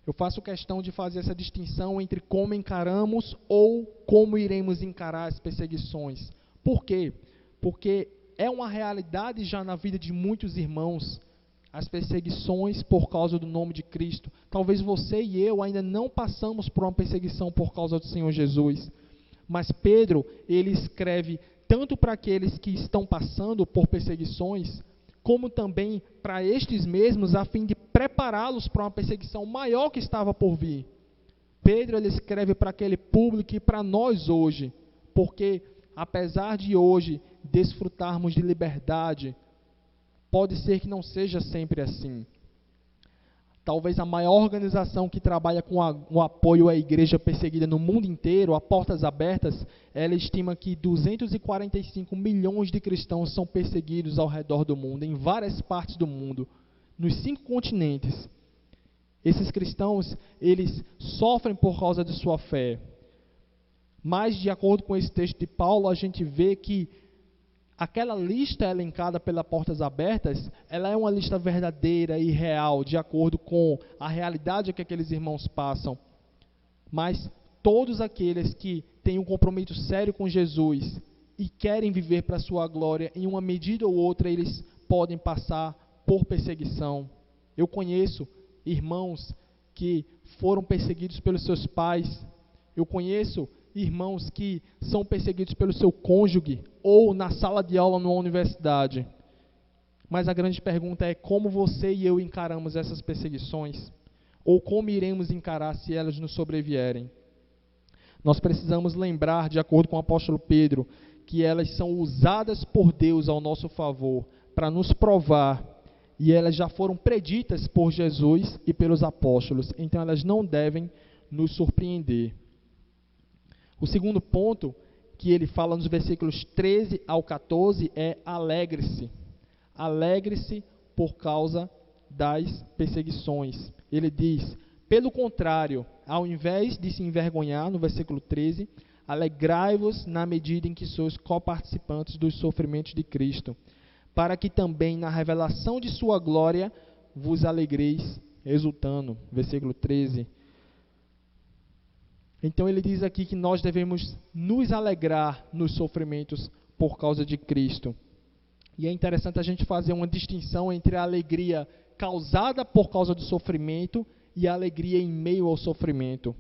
Eu faço questão de fazer essa distinção entre como encaramos ou como iremos encarar as perseguições. Por quê? Porque é uma realidade já na vida de muitos irmãos, as perseguições por causa do nome de Cristo. Talvez você e eu ainda não passamos por uma perseguição por causa do Senhor Jesus. Mas Pedro, ele escreve tanto para aqueles que estão passando por perseguições, como também para estes mesmos, a fim de prepará-los para uma perseguição maior que estava por vir. Pedro, ele escreve para aquele público e para nós hoje, porque apesar de hoje desfrutarmos de liberdade, pode ser que não seja sempre assim. Talvez a maior organização que trabalha com o apoio à igreja perseguida no mundo inteiro, a Portas Abertas, ela estima que 245 milhões de cristãos são perseguidos ao redor do mundo, em várias partes do mundo, nos 5 continentes. Esses cristãos, eles sofrem por causa de sua fé. Mas, de acordo com esse texto de Paulo, a gente vê que aquela lista elencada pela Portas Abertas, ela é uma lista verdadeira e real, de acordo com a realidade que aqueles irmãos passam. Mas todos aqueles que têm um compromisso sério com Jesus e querem viver para a sua glória, em uma medida ou outra, eles podem passar por perseguição. Eu conheço irmãos que foram perseguidos pelos seus pais, Eu conheço irmãos que são perseguidos pelo seu cônjuge ou na sala de aula numa universidade. Mas a grande pergunta é como você e eu encaramos essas perseguições? Ou como iremos encarar se elas nos sobrevierem? Nós precisamos lembrar, de acordo com o apóstolo Pedro, que elas são usadas por Deus ao nosso favor para nos provar, e elas já foram preditas por Jesus e pelos apóstolos, então elas não devem nos surpreender. O segundo ponto que ele fala nos versículos 13 ao 14 é alegre-se. Alegre-se por causa das perseguições. Ele diz, pelo contrário, ao invés de se envergonhar, no versículo 13, alegrai-vos na medida em que sois coparticipantes dos sofrimentos de Cristo, para que também na revelação de sua glória vos alegreis exultando. Versículo 13. Então ele diz aqui que nós devemos nos alegrar nos sofrimentos por causa de Cristo. E é interessante a gente fazer uma distinção entre a alegria causada por causa do sofrimento e a alegria em meio ao sofrimento.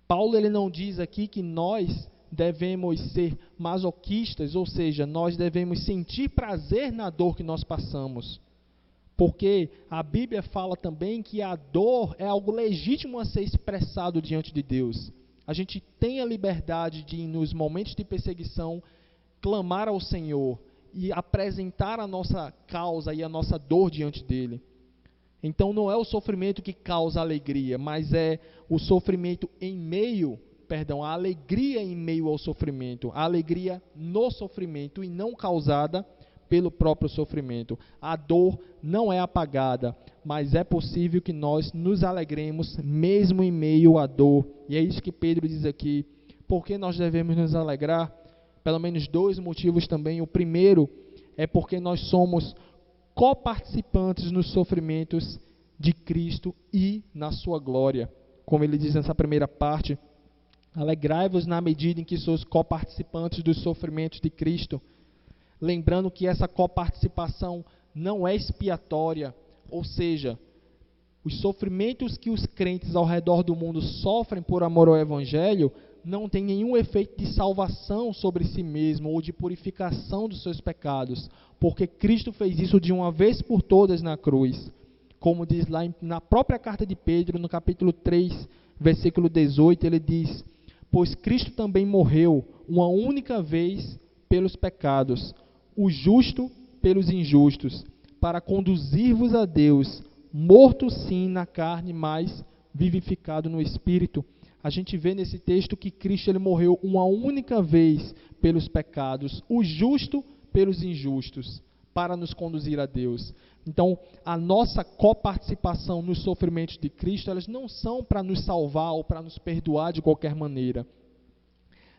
Paulo ele não diz aqui que nós devemos ser masoquistas, ou seja, nós devemos sentir prazer na dor que nós passamos. Porque a Bíblia fala também que a dor é algo legítimo a ser expressado diante de Deus. A gente tem a liberdade de, nos momentos de perseguição, clamar ao Senhor e apresentar a nossa causa e a nossa dor diante dele. Então não é o sofrimento que causa alegria, mas é o sofrimento a alegria em meio ao sofrimento, a alegria no sofrimento e não causada pelo próprio sofrimento. A dor não é apagada, mas é possível que nós nos alegremos mesmo em meio à dor. E é isso que Pedro diz aqui. Por que nós devemos nos alegrar? Pelo menos dois motivos também. O primeiro é porque nós somos coparticipantes nos sofrimentos de Cristo e na sua glória. Como ele diz nessa primeira parte, alegrai-vos na medida em que sois coparticipantes dos sofrimentos de Cristo. Lembrando que essa coparticipação não é expiatória, ou seja, os sofrimentos que os crentes ao redor do mundo sofrem por amor ao Evangelho não tem nenhum efeito de salvação sobre si mesmo ou de purificação dos seus pecados, porque Cristo fez isso de uma vez por todas na cruz. Como diz lá na própria carta de Pedro, no capítulo 3, versículo 18, ele diz, pois Cristo também morreu uma única vez pelos pecados, o justo pelos injustos, para conduzir-vos a Deus, morto sim na carne, mas vivificado no Espírito. A gente vê nesse texto que Cristo ele morreu uma única vez pelos pecados, o justo pelos injustos, para nos conduzir a Deus. Então, a nossa coparticipação nos sofrimentos de Cristo, elas não são para nos salvar ou para nos perdoar de qualquer maneira,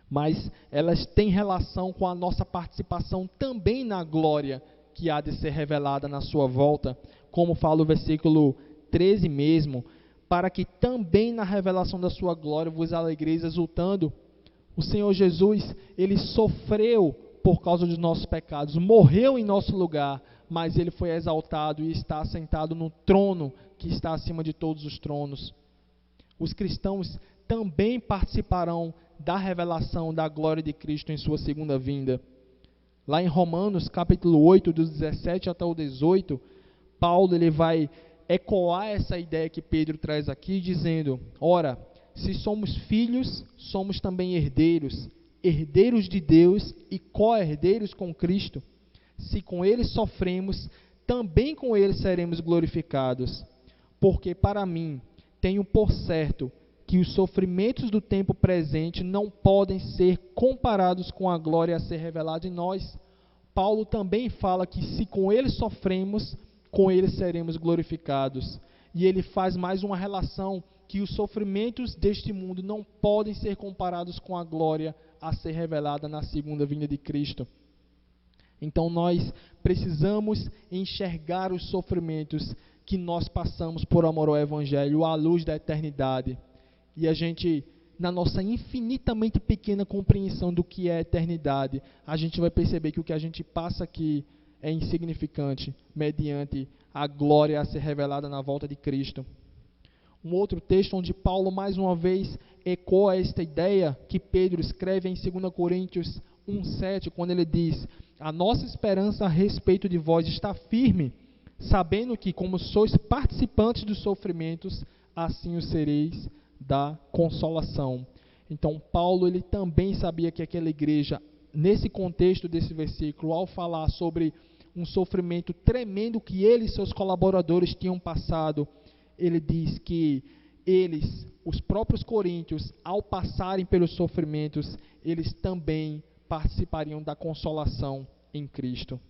mas elas têm relação com a nossa participação também na glória que há de ser revelada na sua volta, como fala o versículo 13 mesmo, para que também na revelação da sua glória vos alegreis exultando. O Senhor Jesus, ele sofreu por causa dos nossos pecados, morreu em nosso lugar, mas ele foi exaltado e está assentado no trono que está acima de todos os tronos. Os cristãos também participarão da revelação da glória de Cristo em sua segunda vinda. Lá em Romanos, capítulo 8, dos 17 até o 18, Paulo ele vai ecoar essa ideia que Pedro traz aqui, dizendo, ora, se somos filhos, somos também herdeiros, herdeiros de Deus e co-herdeiros com Cristo. Se com ele sofremos, também com ele seremos glorificados. Porque para mim, tenho por certo que os sofrimentos do tempo presente não podem ser comparados com a glória a ser revelada em nós. Paulo também fala que se com ele sofremos, com ele seremos glorificados. E ele faz mais uma relação que os sofrimentos deste mundo não podem ser comparados com a glória a ser revelada na segunda vinda de Cristo. Então nós precisamos enxergar os sofrimentos que nós passamos por amor ao Evangelho à luz da eternidade. E a gente, na nossa infinitamente pequena compreensão do que é a eternidade, a gente vai perceber que o que a gente passa aqui é insignificante, mediante a glória a ser revelada na volta de Cristo. Um outro texto onde Paulo, mais uma vez, ecoa esta ideia que Pedro escreve em 2 Coríntios 1,7, quando ele diz: a nossa esperança a respeito de vós está firme, sabendo que, como sois participantes dos sofrimentos, assim o sereis da consolação. Então, Paulo ele também sabia que aquela igreja, nesse contexto desse versículo, ao falar sobre um sofrimento tremendo que ele e seus colaboradores tinham passado, ele diz que eles, os próprios coríntios, ao passarem pelos sofrimentos, eles também participariam da consolação em Cristo.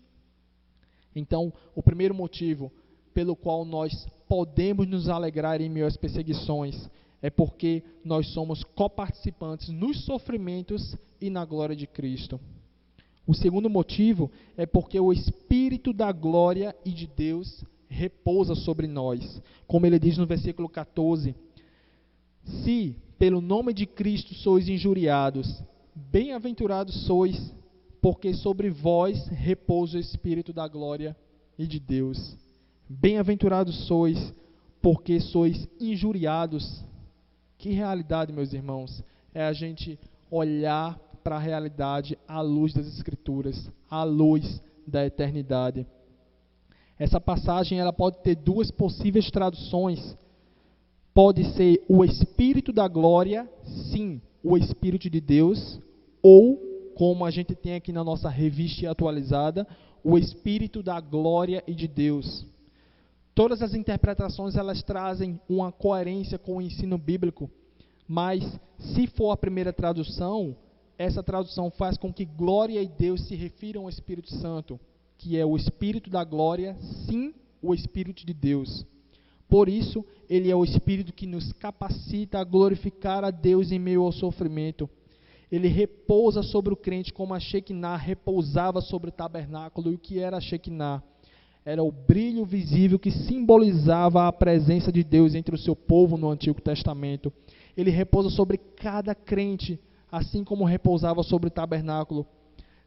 Então, o primeiro motivo pelo qual nós podemos nos alegrar em meio às perseguições é porque nós somos coparticipantes nos sofrimentos e na glória de Cristo. O segundo motivo é porque o Espírito da glória e de Deus repousa sobre nós. Como ele diz no versículo 14: se pelo nome de Cristo sois injuriados, bem-aventurados sois, porque sobre vós repousa o Espírito da glória e de Deus. Bem-aventurados sois, porque sois injuriados. Que realidade, meus irmãos, é a gente olhar para a realidade à luz das Escrituras, à luz da eternidade. Essa passagem ela pode ter duas possíveis traduções. Pode ser o Espírito da glória, sim, o Espírito de Deus, ou, como a gente tem aqui na nossa revista atualizada, o Espírito da glória e de Deus. Todas as interpretações elas trazem uma coerência com o ensino bíblico, mas se for a primeira tradução, essa tradução faz com que glória e Deus se refiram ao Espírito Santo, que é o Espírito da glória, sim, o Espírito de Deus. Por isso, ele é o Espírito que nos capacita a glorificar a Deus em meio ao sofrimento. Ele repousa sobre o crente como a Shekinah repousava sobre o tabernáculo. E o que era a Shekinah? Era o brilho visível que simbolizava a presença de Deus entre o seu povo no Antigo Testamento. Ele repousa sobre cada crente, assim como repousava sobre o tabernáculo,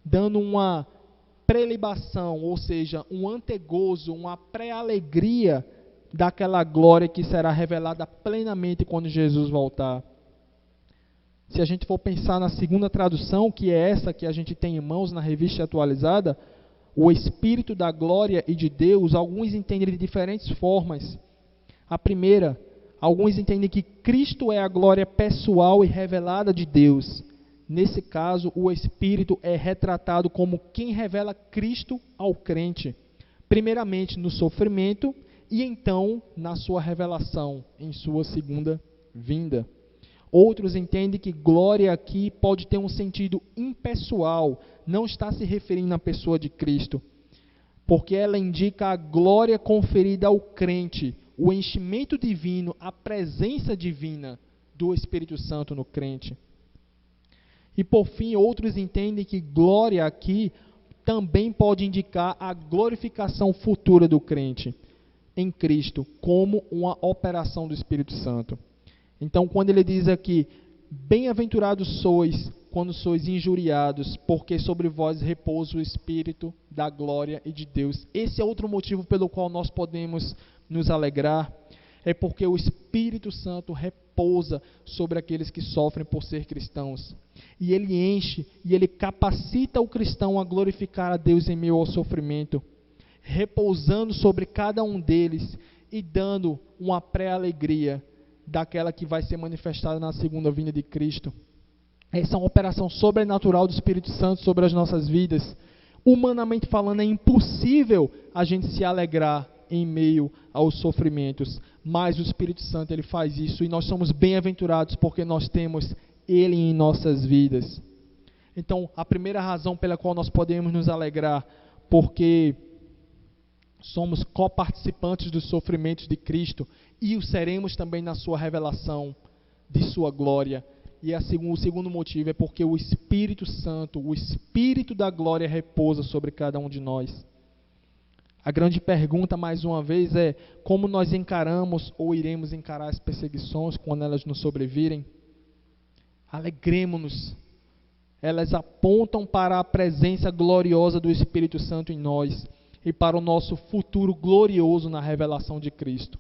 dando uma prelibação, ou seja, um antegozo, uma pré-alegria daquela glória que será revelada plenamente quando Jesus voltar. Se a gente for pensar na segunda tradução, que é essa que a gente tem em mãos na revista atualizada, o Espírito da glória e de Deus, alguns entendem de diferentes formas. A primeira, alguns entendem que Cristo é a glória pessoal e revelada de Deus. Nesse caso, o Espírito é retratado como quem revela Cristo ao crente, primeiramente no sofrimento e então na sua revelação, em sua segunda vinda. Outros entendem que glória aqui pode ter um sentido impessoal, não está se referindo à pessoa de Cristo, porque ela indica a glória conferida ao crente, o enchimento divino, a presença divina do Espírito Santo no crente. E por fim, outros entendem que glória aqui também pode indicar a glorificação futura do crente em Cristo, como uma operação do Espírito Santo. Então, quando ele diz aqui, bem-aventurados sois quando sois injuriados, porque sobre vós repousa o Espírito da glória e de Deus. Esse é outro motivo pelo qual nós podemos nos alegrar, é porque o Espírito Santo repousa sobre aqueles que sofrem por ser cristãos. E ele enche, e ele capacita o cristão a glorificar a Deus em meio ao sofrimento, repousando sobre cada um deles e dando uma pré-alegria daquela que vai ser manifestada na segunda vinda de Cristo. Essa é uma operação sobrenatural do Espírito Santo sobre as nossas vidas. Humanamente falando, é impossível a gente se alegrar em meio aos sofrimentos, mas o Espírito Santo ele faz isso, e nós somos bem-aventurados porque nós temos Ele em nossas vidas. Então, a primeira razão pela qual nós podemos nos alegrar, porque somos coparticipantes dos sofrimentos de Cristo e o seremos também na sua revelação de sua glória. E o segundo motivo é porque o Espírito Santo, o Espírito da glória repousa sobre cada um de nós. A grande pergunta, mais uma vez, é como nós encaramos ou iremos encarar as perseguições quando elas nos sobrevirem? Alegremo-nos. Elas apontam para a presença gloriosa do Espírito Santo em nós e para o nosso futuro glorioso na revelação de Cristo.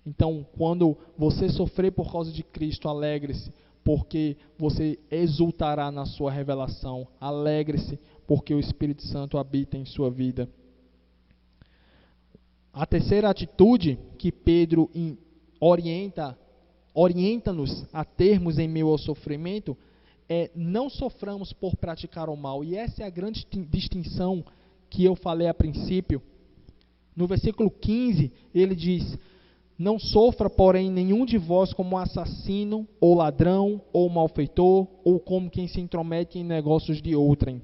Então, quando você sofrer por causa de Cristo, alegre-se, porque você exultará na sua revelação. Alegre-se, porque o Espírito Santo habita em sua vida. A terceira atitude que Pedro orienta-nos a termos em meio ao sofrimento é: não soframos por praticar o mal. E essa é a grande distinção que eu falei a princípio. No versículo 15, ele diz: não sofra, porém, nenhum de vós como assassino, ou ladrão, ou malfeitor, ou como quem se intromete em negócios de outrem.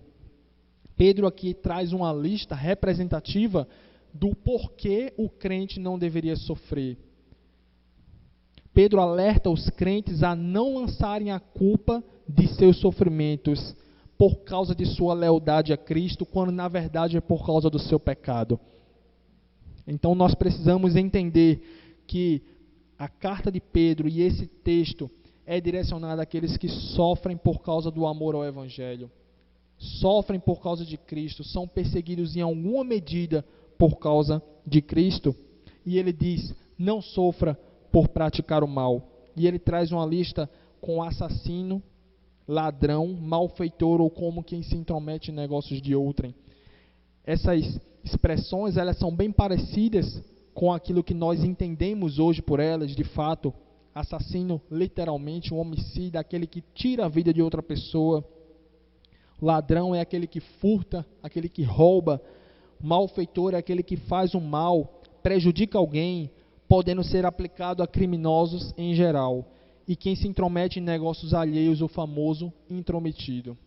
Pedro aqui traz uma lista representativa do porquê o crente não deveria sofrer. Pedro alerta os crentes a não lançarem a culpa de seus sofrimentos por causa de sua lealdade a Cristo, quando na verdade é por causa do seu pecado. Então nós precisamos entender que a carta de Pedro e esse texto é direcionado àqueles que sofrem por causa do amor ao Evangelho, sofrem por causa de Cristo, são perseguidos em alguma medida por causa de Cristo. E ele diz: não sofra por praticar o mal. E ele traz uma lista com assassino, ladrão, malfeitor ou como quem se intromete em negócios de outrem. Essas expressões, elas são bem parecidas com aquilo que nós entendemos hoje por elas. De fato, assassino, literalmente, um homicida, aquele que tira a vida de outra pessoa. Ladrão é aquele que furta, aquele que rouba. Malfeitor é aquele que faz o mal, prejudica alguém, podendo ser aplicado a criminosos em geral. E quem se intromete em negócios alheios, o famoso intrometido.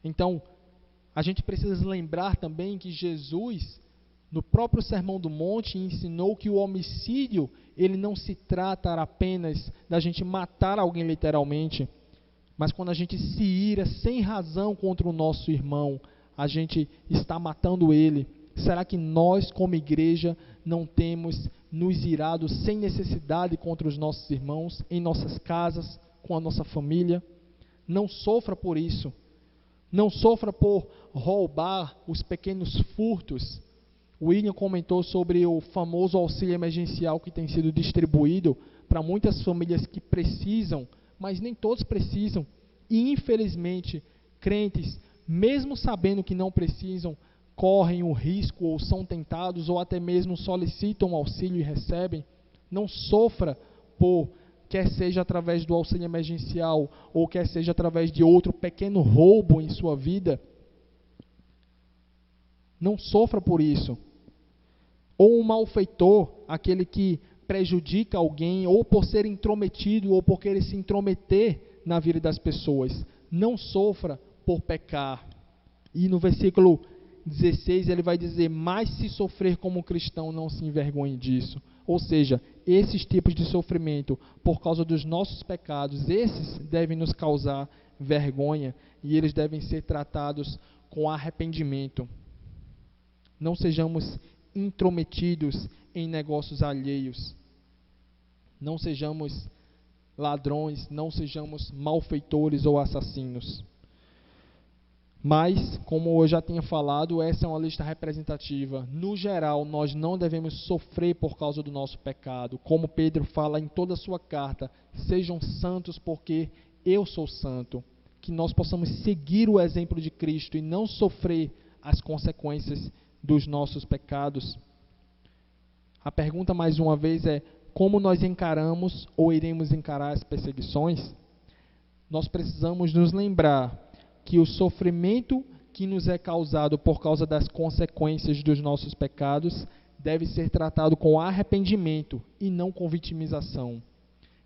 Então, a gente precisa lembrar também que Jesus, no próprio Sermão do Monte, ensinou que o homicídio, ele não se trata apenas da gente matar alguém literalmente, mas quando a gente se ira sem razão contra o nosso irmão, a gente está matando ele. Será que nós, como igreja, não temos nos irado sem necessidade contra os nossos irmãos, em nossas casas, com a nossa família? Não sofra por isso. Não sofra por roubar os pequenos furtos. O William comentou sobre o famoso auxílio emergencial que tem sido distribuído para muitas famílias que precisam, mas nem todos precisam. E, infelizmente, crentes, mesmo sabendo que não precisam, correm o risco ou são tentados ou até mesmo solicitam auxílio e recebem. Não sofra por, quer seja através do auxílio emergencial ou quer seja através de outro pequeno roubo em sua vida. Não sofra por isso. Ou um malfeitor, aquele que prejudica alguém, ou por ser intrometido, ou por querer se intrometer na vida das pessoas. Não sofra por pecar. E no versículo 16 ele vai dizer: mas se sofrer como cristão, não se envergonhe disso. Ou seja, esses tipos de sofrimento, por causa dos nossos pecados, esses devem nos causar vergonha, e eles devem ser tratados com arrependimento. Não sejamos intrometidos em negócios alheios. Não sejamos ladrões, não sejamos malfeitores ou assassinos. Mas, como eu já tinha falado, essa é uma lista representativa. No geral, nós não devemos sofrer por causa do nosso pecado. Como Pedro fala em toda a sua carta: sejam santos porque eu sou santo. Que nós possamos seguir o exemplo de Cristo e não sofrer as consequências dos nossos pecados. A pergunta, mais uma vez, é: como nós encaramos ou iremos encarar as perseguições? Nós precisamos nos lembrar que o sofrimento que nos é causado por causa das consequências dos nossos pecados deve ser tratado com arrependimento e não com vitimização.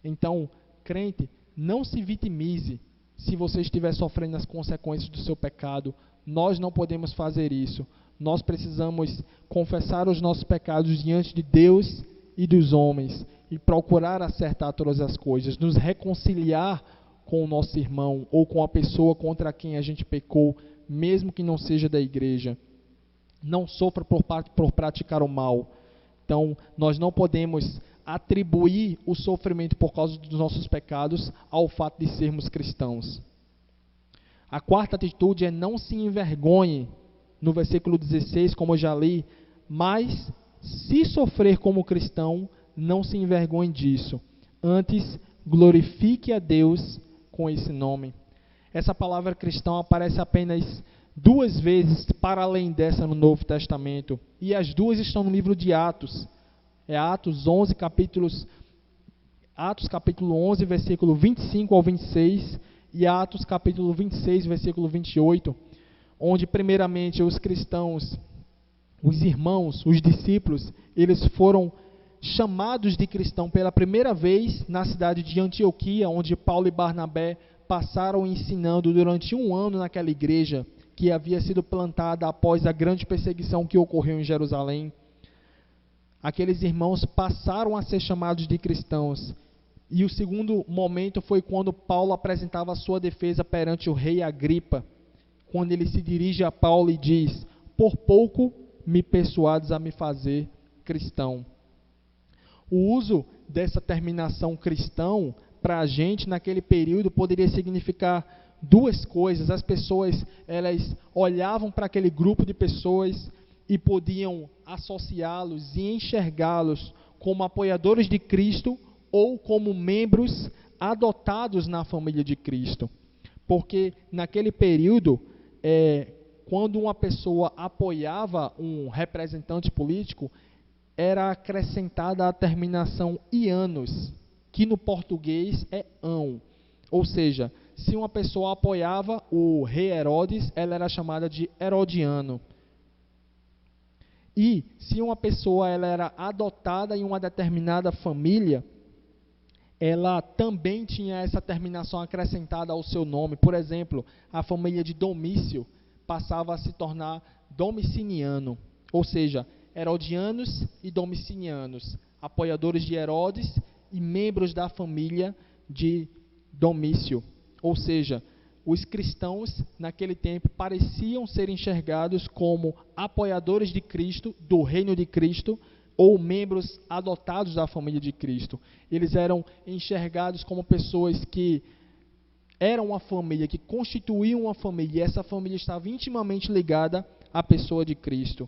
Então, crente, não se vitimize se você estiver sofrendo as consequências do seu pecado. Nós não podemos fazer isso. Nós precisamos confessar os nossos pecados diante de Deus e dos homens e procurar acertar todas as coisas, nos reconciliar com o nosso irmão ou com a pessoa contra quem a gente pecou, mesmo que não seja da igreja. Não sofra por praticar o mal. Então, nós não podemos atribuir o sofrimento por causa dos nossos pecados ao fato de sermos cristãos. A quarta atitude é: não se envergonhe. No versículo 16, como eu já li: mas se sofrer como cristão, não se envergonhe disso. Antes, glorifique a Deus com esse nome. Essa palavra cristão aparece apenas 2 vezes para além dessa no Novo Testamento. E as 2 estão no livro de Atos. É Atos capítulo 11, versículo 25 ao 26, e Atos capítulo 26, versículo 28, onde primeiramente os cristãos, os irmãos, os discípulos, eles foram chamados de cristão pela primeira vez na cidade de Antioquia, onde Paulo e Barnabé passaram ensinando durante 1 ano naquela igreja que havia sido plantada após a grande perseguição que ocorreu em Jerusalém. Aqueles irmãos passaram a ser chamados de cristãos. E o segundo momento foi quando Paulo apresentava a sua defesa perante o rei Agripa, quando ele se dirige a Paulo e diz: por pouco me persuades a me fazer cristão. O uso dessa terminação cristão para a gente naquele período poderia significar 2 coisas. As pessoas, elas olhavam para aquele grupo de pessoas e podiam associá-los e enxergá-los como apoiadores de Cristo ou como membros adotados na família de Cristo. Porque naquele período, quando uma pessoa apoiava um representante político, era acrescentada a terminação ianos, que no português é ão. Ou seja, se uma pessoa apoiava o rei Herodes, ela era chamada de herodiano. E se uma pessoa ela era adotada em uma determinada família, ela também tinha essa terminação acrescentada ao seu nome. Por exemplo, a família de Domício passava a se tornar domiciliano, ou seja, herodianos e domicilianos, apoiadores de Herodes e membros da família de Domício. Ou seja, os cristãos naquele tempo pareciam ser enxergados como apoiadores de Cristo, do reino de Cristo, ou membros adotados da família de Cristo. Eles eram enxergados como pessoas que eram uma família, que constituíam uma família, e essa família estava intimamente ligada à pessoa de Cristo.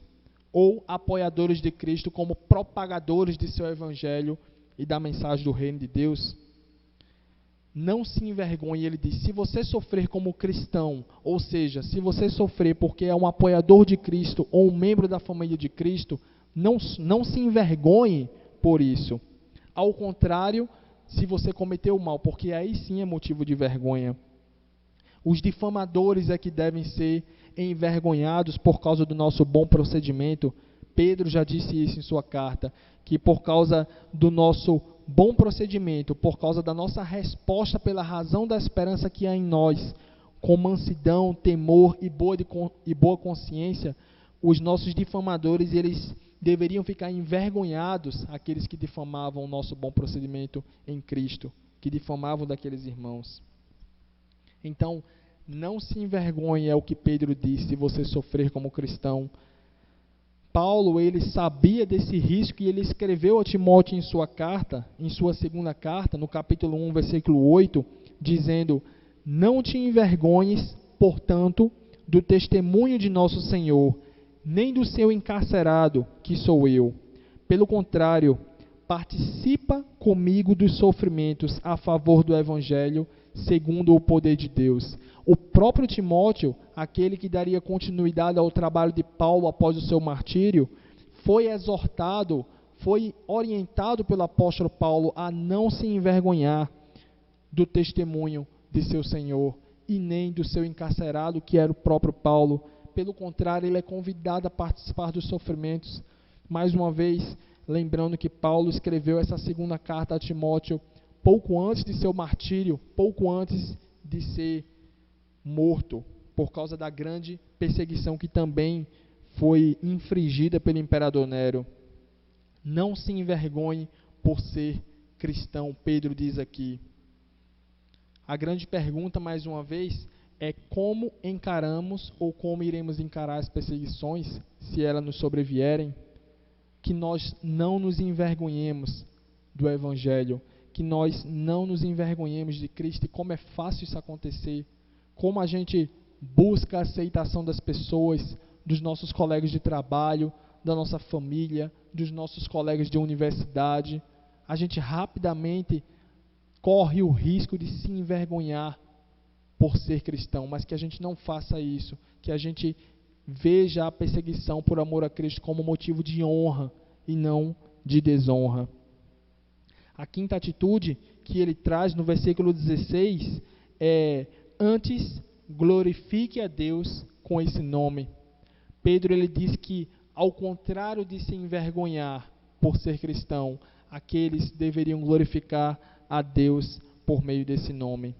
Ou apoiadores de Cristo como propagadores de seu evangelho e da mensagem do reino de Deus. Não se envergonhe, ele diz, se você sofrer como cristão, ou seja, se você sofrer porque é um apoiador de Cristo ou um membro da família de Cristo, não se envergonhe por isso. Ao contrário, se você cometeu o mal, porque aí sim é motivo de vergonha. Os difamadores é que devem ser envergonhados por causa do nosso bom procedimento. Pedro já disse isso em sua carta, que por causa do nosso bom procedimento, por causa da nossa resposta pela razão da esperança que há em nós, com mansidão, temor e boa consciência, os nossos difamadores, eles deveriam ficar envergonhados, aqueles que difamavam o nosso bom procedimento em Cristo, que difamavam daqueles irmãos. Então, não se envergonhe, é o que Pedro disse, se você sofrer como cristão. Paulo, ele sabia desse risco e ele escreveu a Timóteo em sua carta, em sua segunda carta, no capítulo 1, versículo 8, dizendo: não te envergonhes, portanto, do testemunho de nosso Senhor, nem do seu encarcerado, que sou eu. Pelo contrário, participa comigo dos sofrimentos a favor do Evangelho, segundo o poder de Deus. O próprio Timóteo, aquele que daria continuidade ao trabalho de Paulo após o seu martírio, foi exortado, foi orientado pelo apóstolo Paulo a não se envergonhar do testemunho de seu Senhor e nem do seu encarcerado, que era o próprio Paulo. Pelo contrário, ele é convidado a participar dos sofrimentos. Mais uma vez, lembrando que Paulo escreveu essa segunda carta a Timóteo pouco antes de seu martírio, pouco antes de ser morto, por causa da grande perseguição que também foi infligida pelo imperador Nero. Não se envergonhe por ser cristão, Pedro diz aqui. A grande pergunta, mais uma vez, é como encaramos ou como iremos encarar as perseguições, se elas nos sobrevierem, que nós não nos envergonhemos do Evangelho, que nós não nos envergonhemos de Cristo. E como é fácil isso acontecer, como a gente busca a aceitação das pessoas, dos nossos colegas de trabalho, da nossa família, dos nossos colegas de universidade. A gente rapidamente corre o risco de se envergonhar por ser cristão, mas que a gente não faça isso, que a gente veja a perseguição por amor a Cristo como motivo de honra e não de desonra. A quinta atitude que ele traz no versículo 16 é: antes glorifique a Deus com esse nome. Pedro ele diz que, ao contrário de se envergonhar por ser cristão, aqueles deveriam glorificar a Deus por meio desse nome.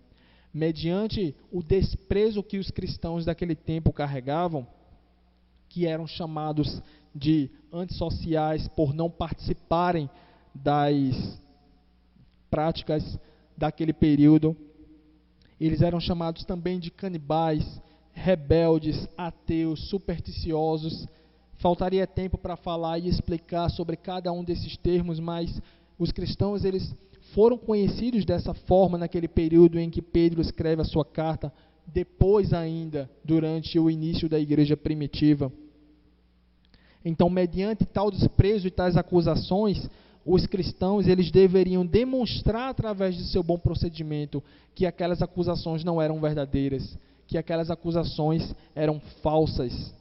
Mediante o desprezo que os cristãos daquele tempo carregavam, que eram chamados de antissociais por não participarem das práticas daquele período, eles eram chamados também de canibais, rebeldes, ateus, supersticiosos. Faltaria tempo para falar e explicar sobre cada um desses termos, mas os cristãos eles foram conhecidos dessa forma naquele período em que Pedro escreve a sua carta, depois ainda, durante o início da igreja primitiva. Então, mediante tal desprezo e tais acusações, os cristãos eles deveriam demonstrar através de seu bom procedimento que aquelas acusações não eram verdadeiras, que aquelas acusações eram falsas.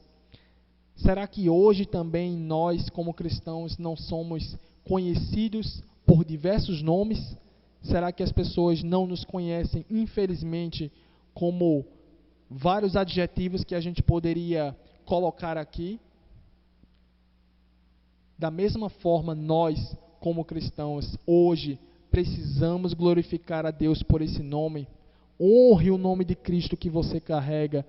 Será que hoje também nós, como cristãos, não somos conhecidos por diversos nomes? Será que as pessoas não nos conhecem, infelizmente, como vários adjetivos que a gente poderia colocar aqui? Da mesma forma, nós, como cristãos, hoje precisamos glorificar a Deus por esse nome. Honre o nome de Cristo que você carrega.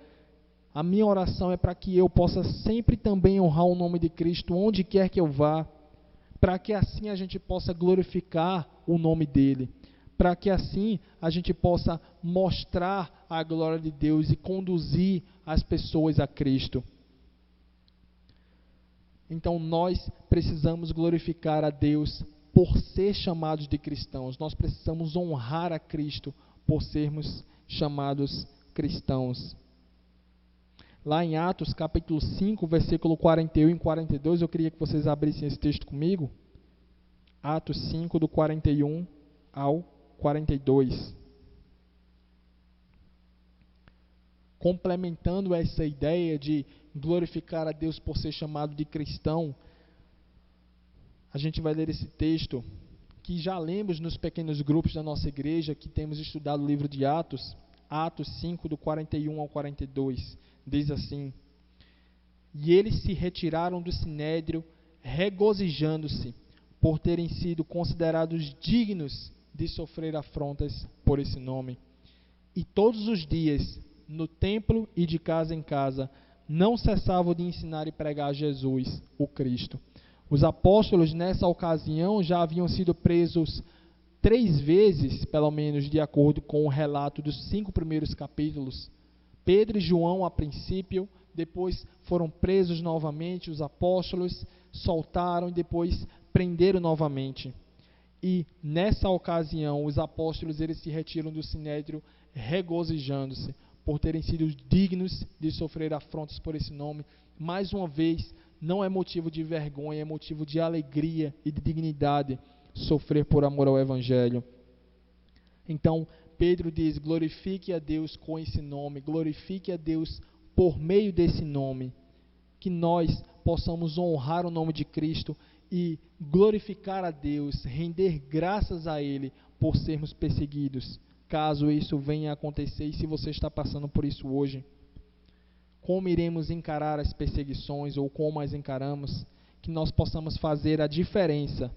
A minha oração é para que eu possa sempre também honrar o nome de Cristo onde quer que eu vá, para que assim a gente possa glorificar o nome dele, para que assim a gente possa mostrar a glória de Deus e conduzir as pessoas a Cristo. Então nós precisamos glorificar a Deus por ser chamados de cristãos. Nós precisamos honrar a Cristo por sermos chamados cristãos. Lá em Atos capítulo 5, versículo 41 e 42, eu queria que vocês abrissem esse texto comigo. Atos 5, do 41 ao 42. Complementando essa ideia de glorificar a Deus por ser chamado de cristão, a gente vai ler esse texto que já lemos nos pequenos grupos da nossa igreja, que temos estudado o livro de Atos. Atos 5, do 41 ao 42, diz assim: e eles se retiraram do sinédrio, regozijando-se por terem sido considerados dignos de sofrer afrontas por esse nome. E todos os dias, no templo e de casa em casa, não cessavam de ensinar e pregar Jesus, o Cristo. Os apóstolos, nessa ocasião, já haviam sido presos 3 vezes, pelo menos, de acordo com o relato dos 5 primeiros capítulos. Pedro e João, a princípio, depois foram presos novamente, os apóstolos soltaram e depois prenderam novamente. E, nessa ocasião, os apóstolos eles se retiram do sinédrio regozijando-se por terem sido dignos de sofrer afrontas por esse nome. Mais uma vez, não é motivo de vergonha, é motivo de alegria e de dignidade sofrer por amor ao Evangelho. Então, Pedro diz: glorifique a Deus com esse nome, glorifique a Deus por meio desse nome, que nós possamos honrar o nome de Cristo e glorificar a Deus, render graças a Ele por sermos perseguidos, caso isso venha a acontecer. E se você está passando por isso hoje, como iremos encarar as perseguições ou como as encaramos? Que nós possamos fazer a diferença.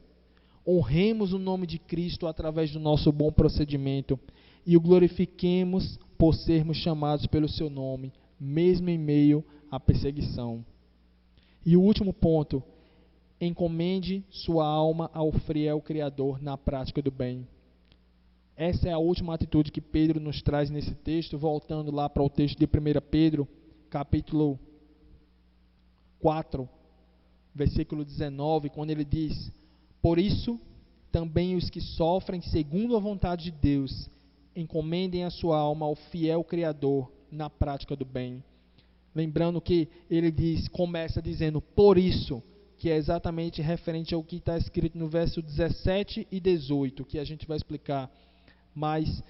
Honremos o nome de Cristo através do nosso bom procedimento e o glorifiquemos por sermos chamados pelo seu nome, mesmo em meio à perseguição. E o último ponto: encomende sua alma ao fiel Criador na prática do bem. Essa é a última atitude que Pedro nos traz nesse texto, voltando lá para o texto de 1 Pedro, capítulo 4, versículo 19, quando ele diz: por isso, também os que sofrem segundo a vontade de Deus, encomendem a sua alma ao fiel Criador na prática do bem. Lembrando que ele começa dizendo por isso, que é exatamente referente ao que está escrito no verso 17 e 18, que a gente vai explicar mas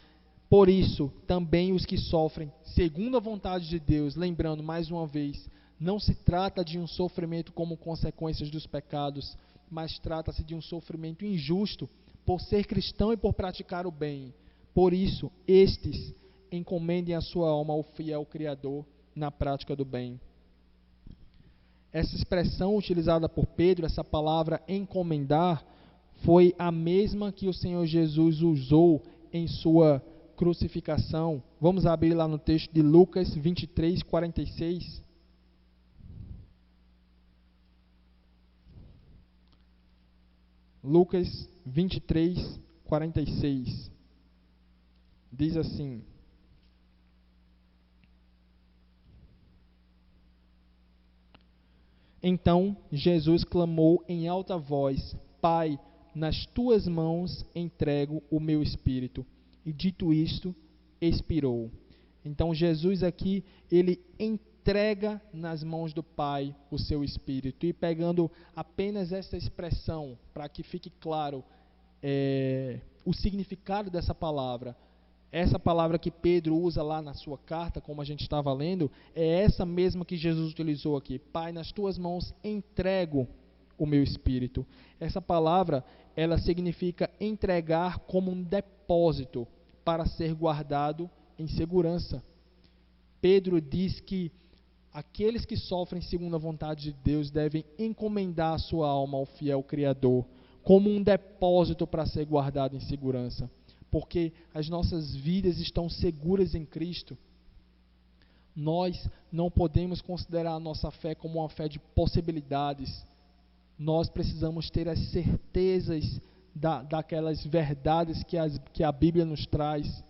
por isso também os que sofrem segundo a vontade de Deus, lembrando mais uma vez, não se trata de um sofrimento como consequências dos pecados, mas trata-se de um sofrimento injusto por ser cristão e por praticar o bem. Por isso, estes encomendem a sua alma ao fiel Criador na prática do bem. Essa expressão utilizada por Pedro, essa palavra encomendar, foi a mesma que o Senhor Jesus usou em sua crucificação. Vamos abrir lá no texto de Lucas 23, 46. Lucas 23, 46. Diz assim: Então Jesus clamou em alta voz: Pai, nas tuas mãos entrego o meu espírito. E dito isto, expirou. Então Jesus aqui, ele entrega nas mãos do Pai o seu espírito. E pegando apenas essa expressão, para que fique claro o significado dessa palavra, essa palavra que Pedro usa lá na sua carta, como a gente estava lendo, é essa mesma que Jesus utilizou aqui. Pai, nas tuas mãos entrego o meu espírito. Essa palavra, ela significa entregar como um depósito para ser guardado em segurança. Pedro diz que aqueles que sofrem segundo a vontade de Deus devem encomendar a sua alma ao fiel Criador, como um depósito para ser guardado em segurança. Porque as nossas vidas estão seguras em Cristo. Nós não podemos considerar a nossa fé como uma fé de possibilidades. Nós precisamos ter as certezas daquelas verdades que a Bíblia nos traz.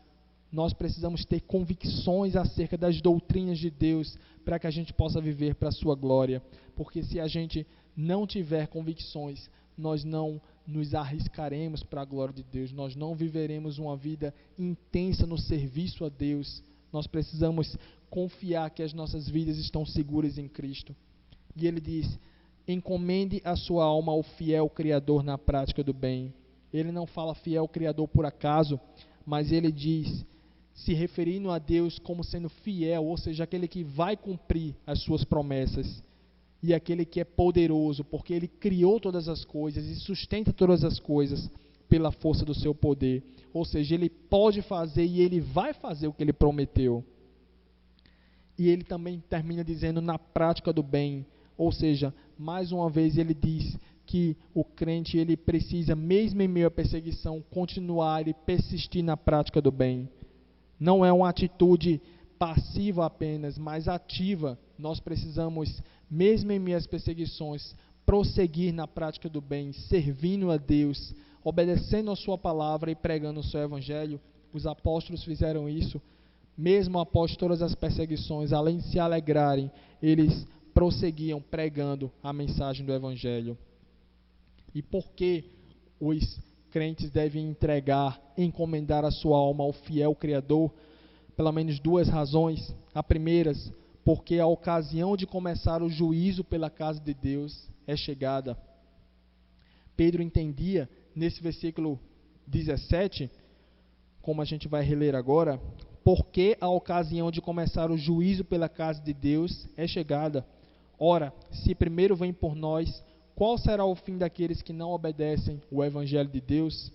Nós precisamos ter convicções acerca das doutrinas de Deus para que a gente possa viver para a sua glória. Porque se a gente não tiver convicções, nós não nos arriscaremos para a glória de Deus. Nós não viveremos uma vida intensa no serviço a Deus. Nós precisamos confiar que as nossas vidas estão seguras em Cristo. E ele diz: encomende a sua alma ao fiel Criador na prática do bem. Ele não fala fiel Criador por acaso, mas ele diz, se referindo a Deus como sendo fiel, ou seja, aquele que vai cumprir as suas promessas, e aquele que é poderoso, porque ele criou todas as coisas e sustenta todas as coisas pela força do seu poder. Ou seja, ele pode fazer e ele vai fazer o que ele prometeu. E ele também termina dizendo na prática do bem. Ou seja, mais uma vez ele diz que o crente ele precisa, mesmo em meio à perseguição, continuar e persistir na prática do bem. Não é uma atitude passiva apenas, mas ativa. Nós precisamos, mesmo em meio às perseguições, prosseguir na prática do bem, servindo a Deus, obedecendo a sua palavra e pregando o seu evangelho. Os apóstolos fizeram isso, mesmo após todas as perseguições, além de se alegrarem, eles prosseguiam pregando a mensagem do evangelho. E por que os crentes devem encomendar a sua alma ao fiel Criador? Pelo menos duas razões. A primeira, porque a ocasião de começar o juízo pela casa de Deus é chegada. Pedro entendia, nesse versículo 17, como a gente vai reler agora, porque a ocasião de começar o juízo pela casa de Deus é chegada. Ora, se primeiro vem por nós, qual será o fim daqueles que não obedecem o evangelho de Deus?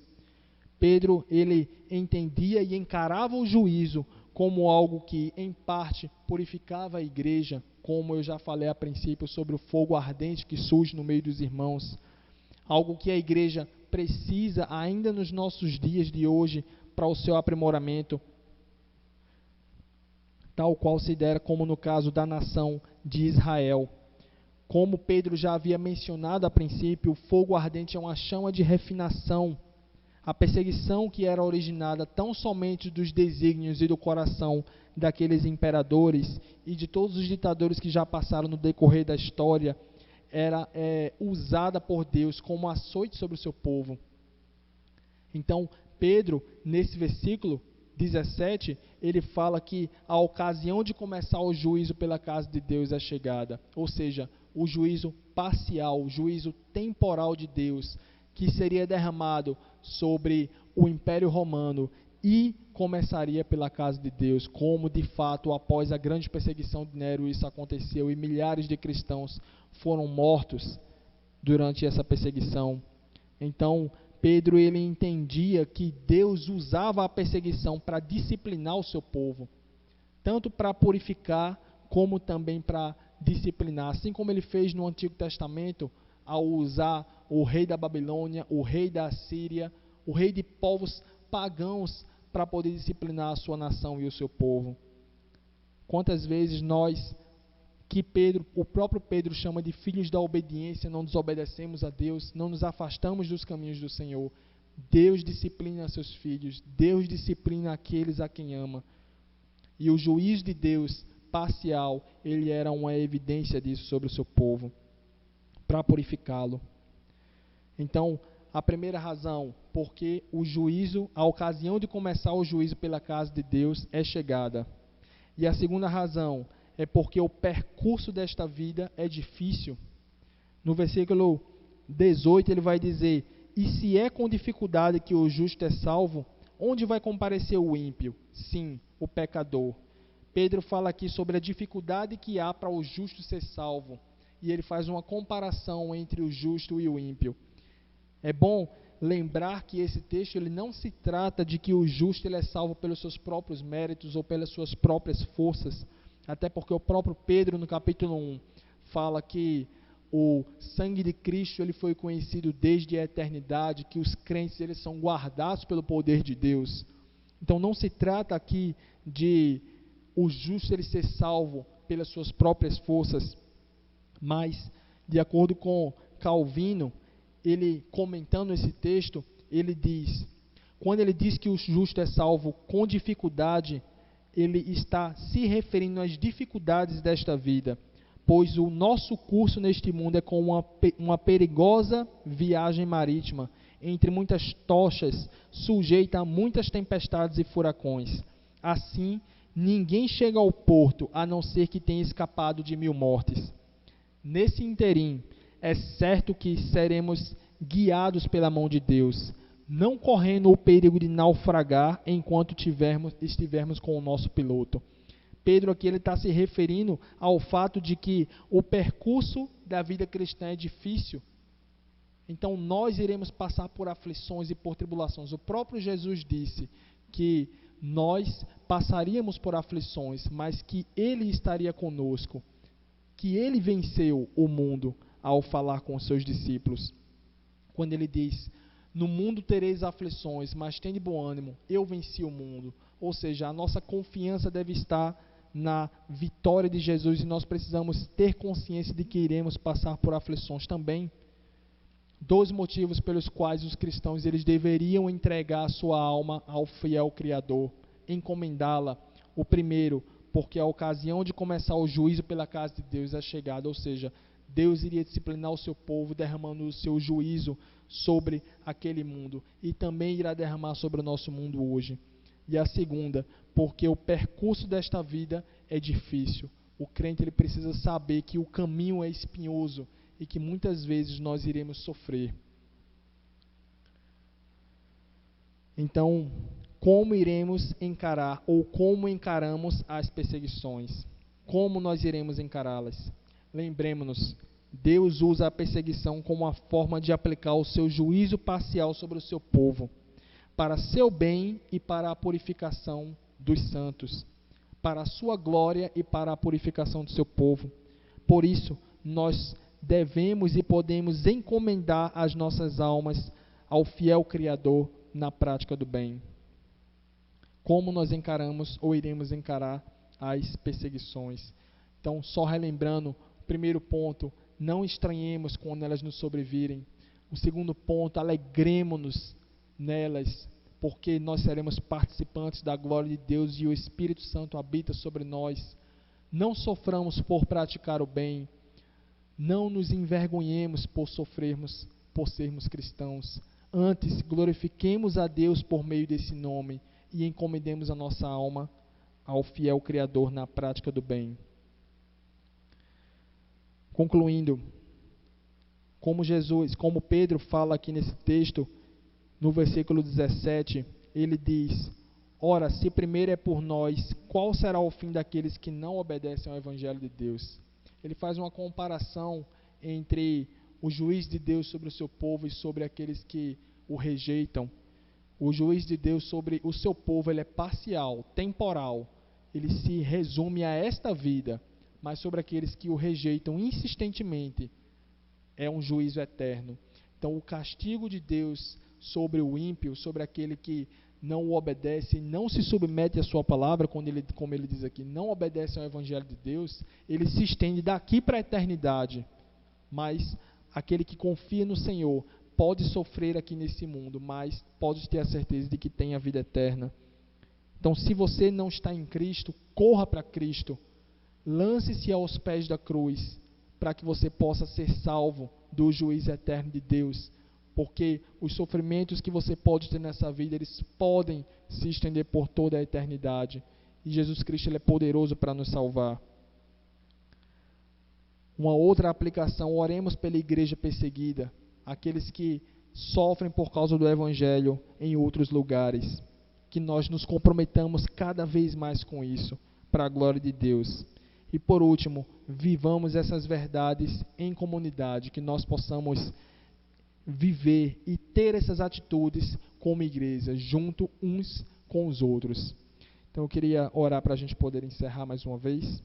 Pedro, ele entendia e encarava o juízo como algo que, em parte, purificava a igreja, como eu já falei a princípio sobre o fogo ardente que surge no meio dos irmãos. Algo que a igreja precisa ainda nos nossos dias de hoje para o seu aprimoramento, tal qual se dera como no caso da nação de Israel. Como Pedro já havia mencionado a princípio, o fogo ardente é uma chama de refinação. A perseguição que era originada tão somente dos desígnios e do coração daqueles imperadores e de todos os ditadores que já passaram no decorrer da história, era usada por Deus como açoite sobre o seu povo. Então, Pedro, nesse versículo 17, ele fala que a ocasião de começar o juízo pela casa de Deus é chegada. Ou seja, o juízo parcial, o juízo temporal de Deus, que seria derramado sobre o Império Romano e começaria pela casa de Deus, como de fato após a grande perseguição de Nero isso aconteceu e milhares de cristãos foram mortos durante essa perseguição. Então Pedro ele entendia que Deus usava a perseguição para disciplinar o seu povo, tanto para purificar como também para disciplinar, assim como ele fez no Antigo Testamento ao usar o rei da Babilônia, o rei da Assíria, o rei de povos pagãos para poder disciplinar a sua nação e o seu povo. Quantas vezes nós, que o próprio Pedro chama de filhos da obediência, não desobedecemos a Deus, não nos afastamos dos caminhos do Senhor. Deus disciplina seus filhos, Deus disciplina aqueles a quem ama. E o juízo de Deus parcial, ele era uma evidência disso sobre o seu povo, para purificá-lo. Então, a primeira razão, porque o juízo, a ocasião de começar o juízo pela casa de Deus é chegada. E a segunda razão é porque o percurso desta vida é difícil. No versículo 18 ele vai dizer: e se é com dificuldade que o justo é salvo, onde vai comparecer o ímpio? Sim, o pecador. Pedro fala aqui sobre a dificuldade que há para o justo ser salvo. E ele faz uma comparação entre o justo e o ímpio. É bom lembrar que esse texto ele não se trata de que o justo ele é salvo pelos seus próprios méritos ou pelas suas próprias forças. Até porque o próprio Pedro, no capítulo 1, fala que o sangue de Cristo ele foi conhecido desde a eternidade, que os crentes eles são guardados pelo poder de Deus. Então não se trata aqui de o justo ele ser salvo pelas suas próprias forças, mas, de acordo com Calvino, ele comentando esse texto, ele diz, quando ele diz que o justo é salvo com dificuldade, ele está se referindo às dificuldades desta vida, pois o nosso curso neste mundo é como uma perigosa viagem marítima, entre muitas tochas, sujeita a muitas tempestades e furacões. Assim, ninguém chega ao porto, a não ser que tenha escapado de 1000 mortes. Nesse interim, é certo que seremos guiados pela mão de Deus, não correndo o perigo de naufragar enquanto estivermos com o nosso piloto. Pedro aqui ele está se referindo ao fato de que o percurso da vida cristã é difícil. Então nós iremos passar por aflições e por tribulações. O próprio Jesus disse que nós passaríamos por aflições, mas que Ele estaria conosco, que Ele venceu o mundo ao falar com os seus discípulos. Quando Ele diz, no mundo tereis aflições, mas tende bom ânimo, eu venci o mundo. Ou seja, a nossa confiança deve estar na vitória de Jesus e nós precisamos ter consciência de que iremos passar por aflições também. 2 motivos pelos quais os cristãos eles deveriam entregar a sua alma ao fiel Criador, encomendá-la. O primeiro, porque a ocasião de começar o juízo pela casa de Deus é chegada, ou seja, Deus iria disciplinar o seu povo, derramando o seu juízo sobre aquele mundo, e também irá derramar sobre o nosso mundo hoje. E a segunda, porque o percurso desta vida é difícil. O crente ele precisa saber que o caminho é espinhoso e que muitas vezes nós iremos sofrer. Então, como iremos encarar ou como encaramos as perseguições? Como nós iremos encará-las? Lembremos-nos, Deus usa a perseguição como uma forma de aplicar o seu juízo parcial sobre o seu povo, para seu bem e para a purificação dos santos, para a sua glória e para a purificação do seu povo. Por isso, nós devemos e podemos encomendar as nossas almas ao fiel Criador na prática do bem. Como nós encaramos ou iremos encarar as perseguições? Então, só relembrando, primeiro ponto, não estranhemos quando elas nos sobrevirem. O segundo ponto, alegremos-nos nelas, porque nós seremos participantes da glória de Deus e o Espírito Santo habita sobre nós. Não soframos por praticar o bem. Não nos envergonhemos por sofrermos, por sermos cristãos. Antes, glorifiquemos a Deus por meio desse nome e encomendemos a nossa alma ao fiel Criador na prática do bem. Concluindo, como Pedro fala aqui nesse texto, no versículo 17, ele diz: Ora, se primeiro é por nós, qual será o fim daqueles que não obedecem ao Evangelho de Deus? Ele faz uma comparação entre o juiz de Deus sobre o seu povo e sobre aqueles que o rejeitam. O juiz de Deus sobre o seu povo, ele é parcial, temporal. Ele se resume a esta vida, mas sobre aqueles que o rejeitam insistentemente, é um juízo eterno. Então, o castigo de Deus sobre o ímpio, sobre aquele que não o obedece, não se submete à sua palavra, como ele diz aqui, não obedece ao Evangelho de Deus, ele se estende daqui para a eternidade. Mas aquele que confia no Senhor pode sofrer aqui nesse mundo, mas pode ter a certeza de que tem a vida eterna. Então, se você não está em Cristo, corra para Cristo. Lance-se aos pés da cruz, para que você possa ser salvo do juízo eterno de Deus. Porque os sofrimentos que você pode ter nessa vida, eles podem se estender por toda a eternidade. E Jesus Cristo, ele é poderoso para nos salvar. Uma outra aplicação, oremos pela igreja perseguida, aqueles que sofrem por causa do Evangelho em outros lugares. Que nós nos comprometamos cada vez mais com isso, para a glória de Deus. E por último, vivamos essas verdades em comunidade, que nós possamos viver e ter essas atitudes como igreja, junto uns com os outros. Então eu queria orar para a gente poder encerrar mais uma vez.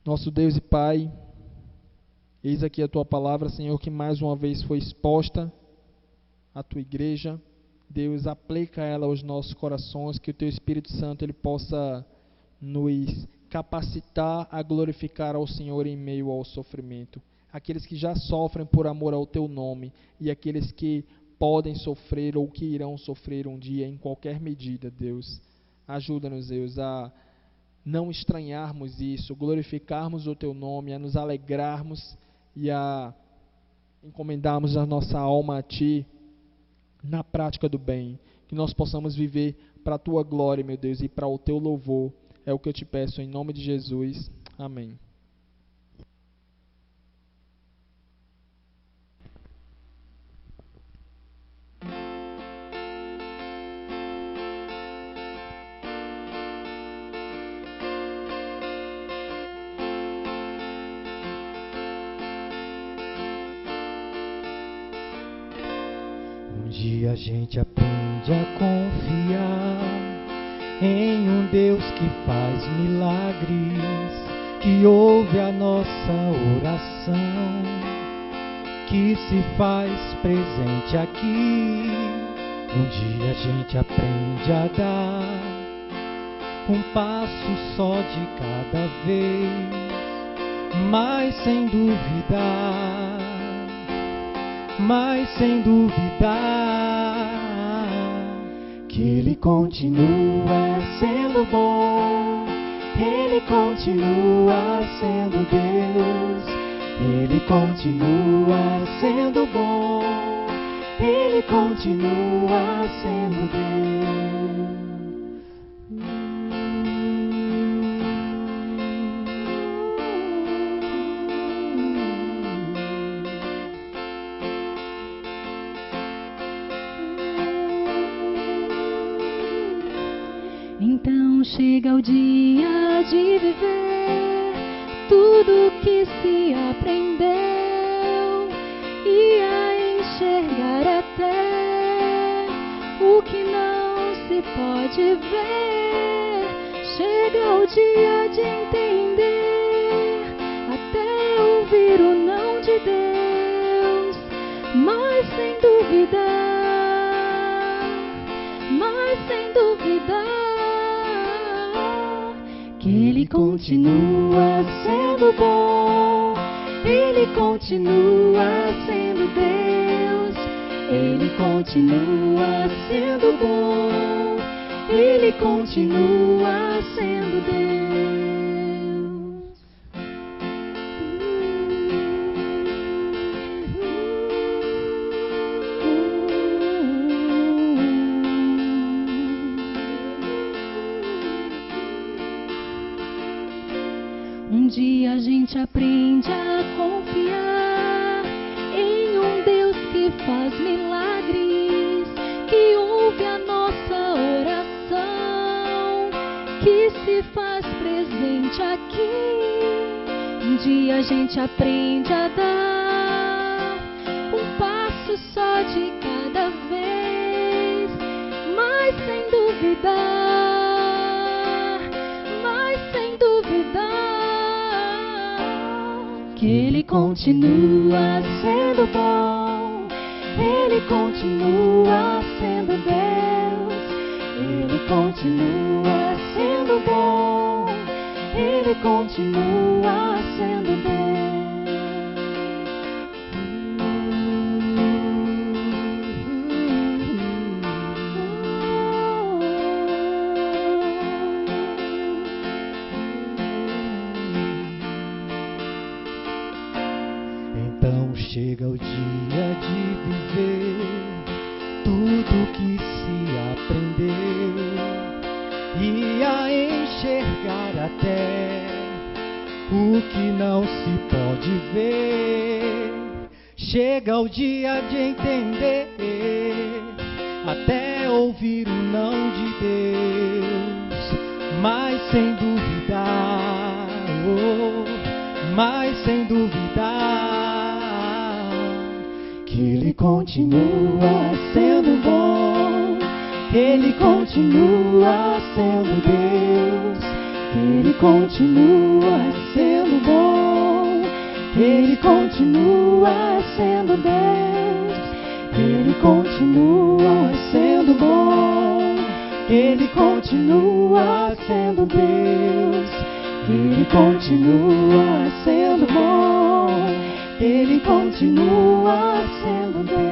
Nosso Deus e Pai, eis aqui a Tua palavra, Senhor, que mais uma vez foi exposta à Tua igreja. Deus, aplica ela aos nossos corações, que o Teu Espírito Santo ele possa nos capacitar a glorificar ao Senhor em meio ao sofrimento. Aqueles que já sofrem por amor ao Teu nome e aqueles que podem sofrer ou que irão sofrer um dia em qualquer medida, Deus. Ajuda-nos, Deus, a não estranharmos isso, glorificarmos o Teu nome, a nos alegrarmos e a encomendarmos a nossa alma a Ti na prática do bem. Que nós possamos viver para a Tua glória, meu Deus, e para o Teu louvor. É o que eu te peço em nome de Jesus. Amém.
Um dia a gente aprende a confiar em um Deus que faz milagres, que ouve a nossa oração, que se faz presente aqui. Um dia a gente aprende a dar um passo só de cada vez, mas sem duvidar, que Ele continua sendo bom, Ele continua sendo Deus, Ele continua sendo bom, Ele continua sendo Deus.
Então chega o dia de viver tudo que se aprendeu e a enxergar até o que não se pode ver. Chega o dia de entender, até ouvir o não de Deus, mas sem duvidar, que Ele continua sendo bom, Ele continua sendo Deus, Ele continua sendo bom, Ele continua sendo Deus. Um dia a gente aprende a confiar em um Deus que faz milagres, que ouve a nossa dia a gente aprende a dar um passo só de cada vez, mas sem duvidar, que Ele continua sendo bom, Ele continua sendo Deus, Ele continua sendo bom, Ele continua sendo Deus.
Então chega o dia de viver tudo que se aprendeu e a enxergar até o que não se pode ver. Chega o dia de entender, até ouvir o não de Deus, mas sem duvidar, mas sem duvidar, que Ele continua sendo bom, Ele continua sendo Deus, Ele continua sendo bom, Ele continua sendo Deus, Ele continua sendo bom, Ele continua sendo Deus, Ele continua sendo bom, Ele continua sendo Deus.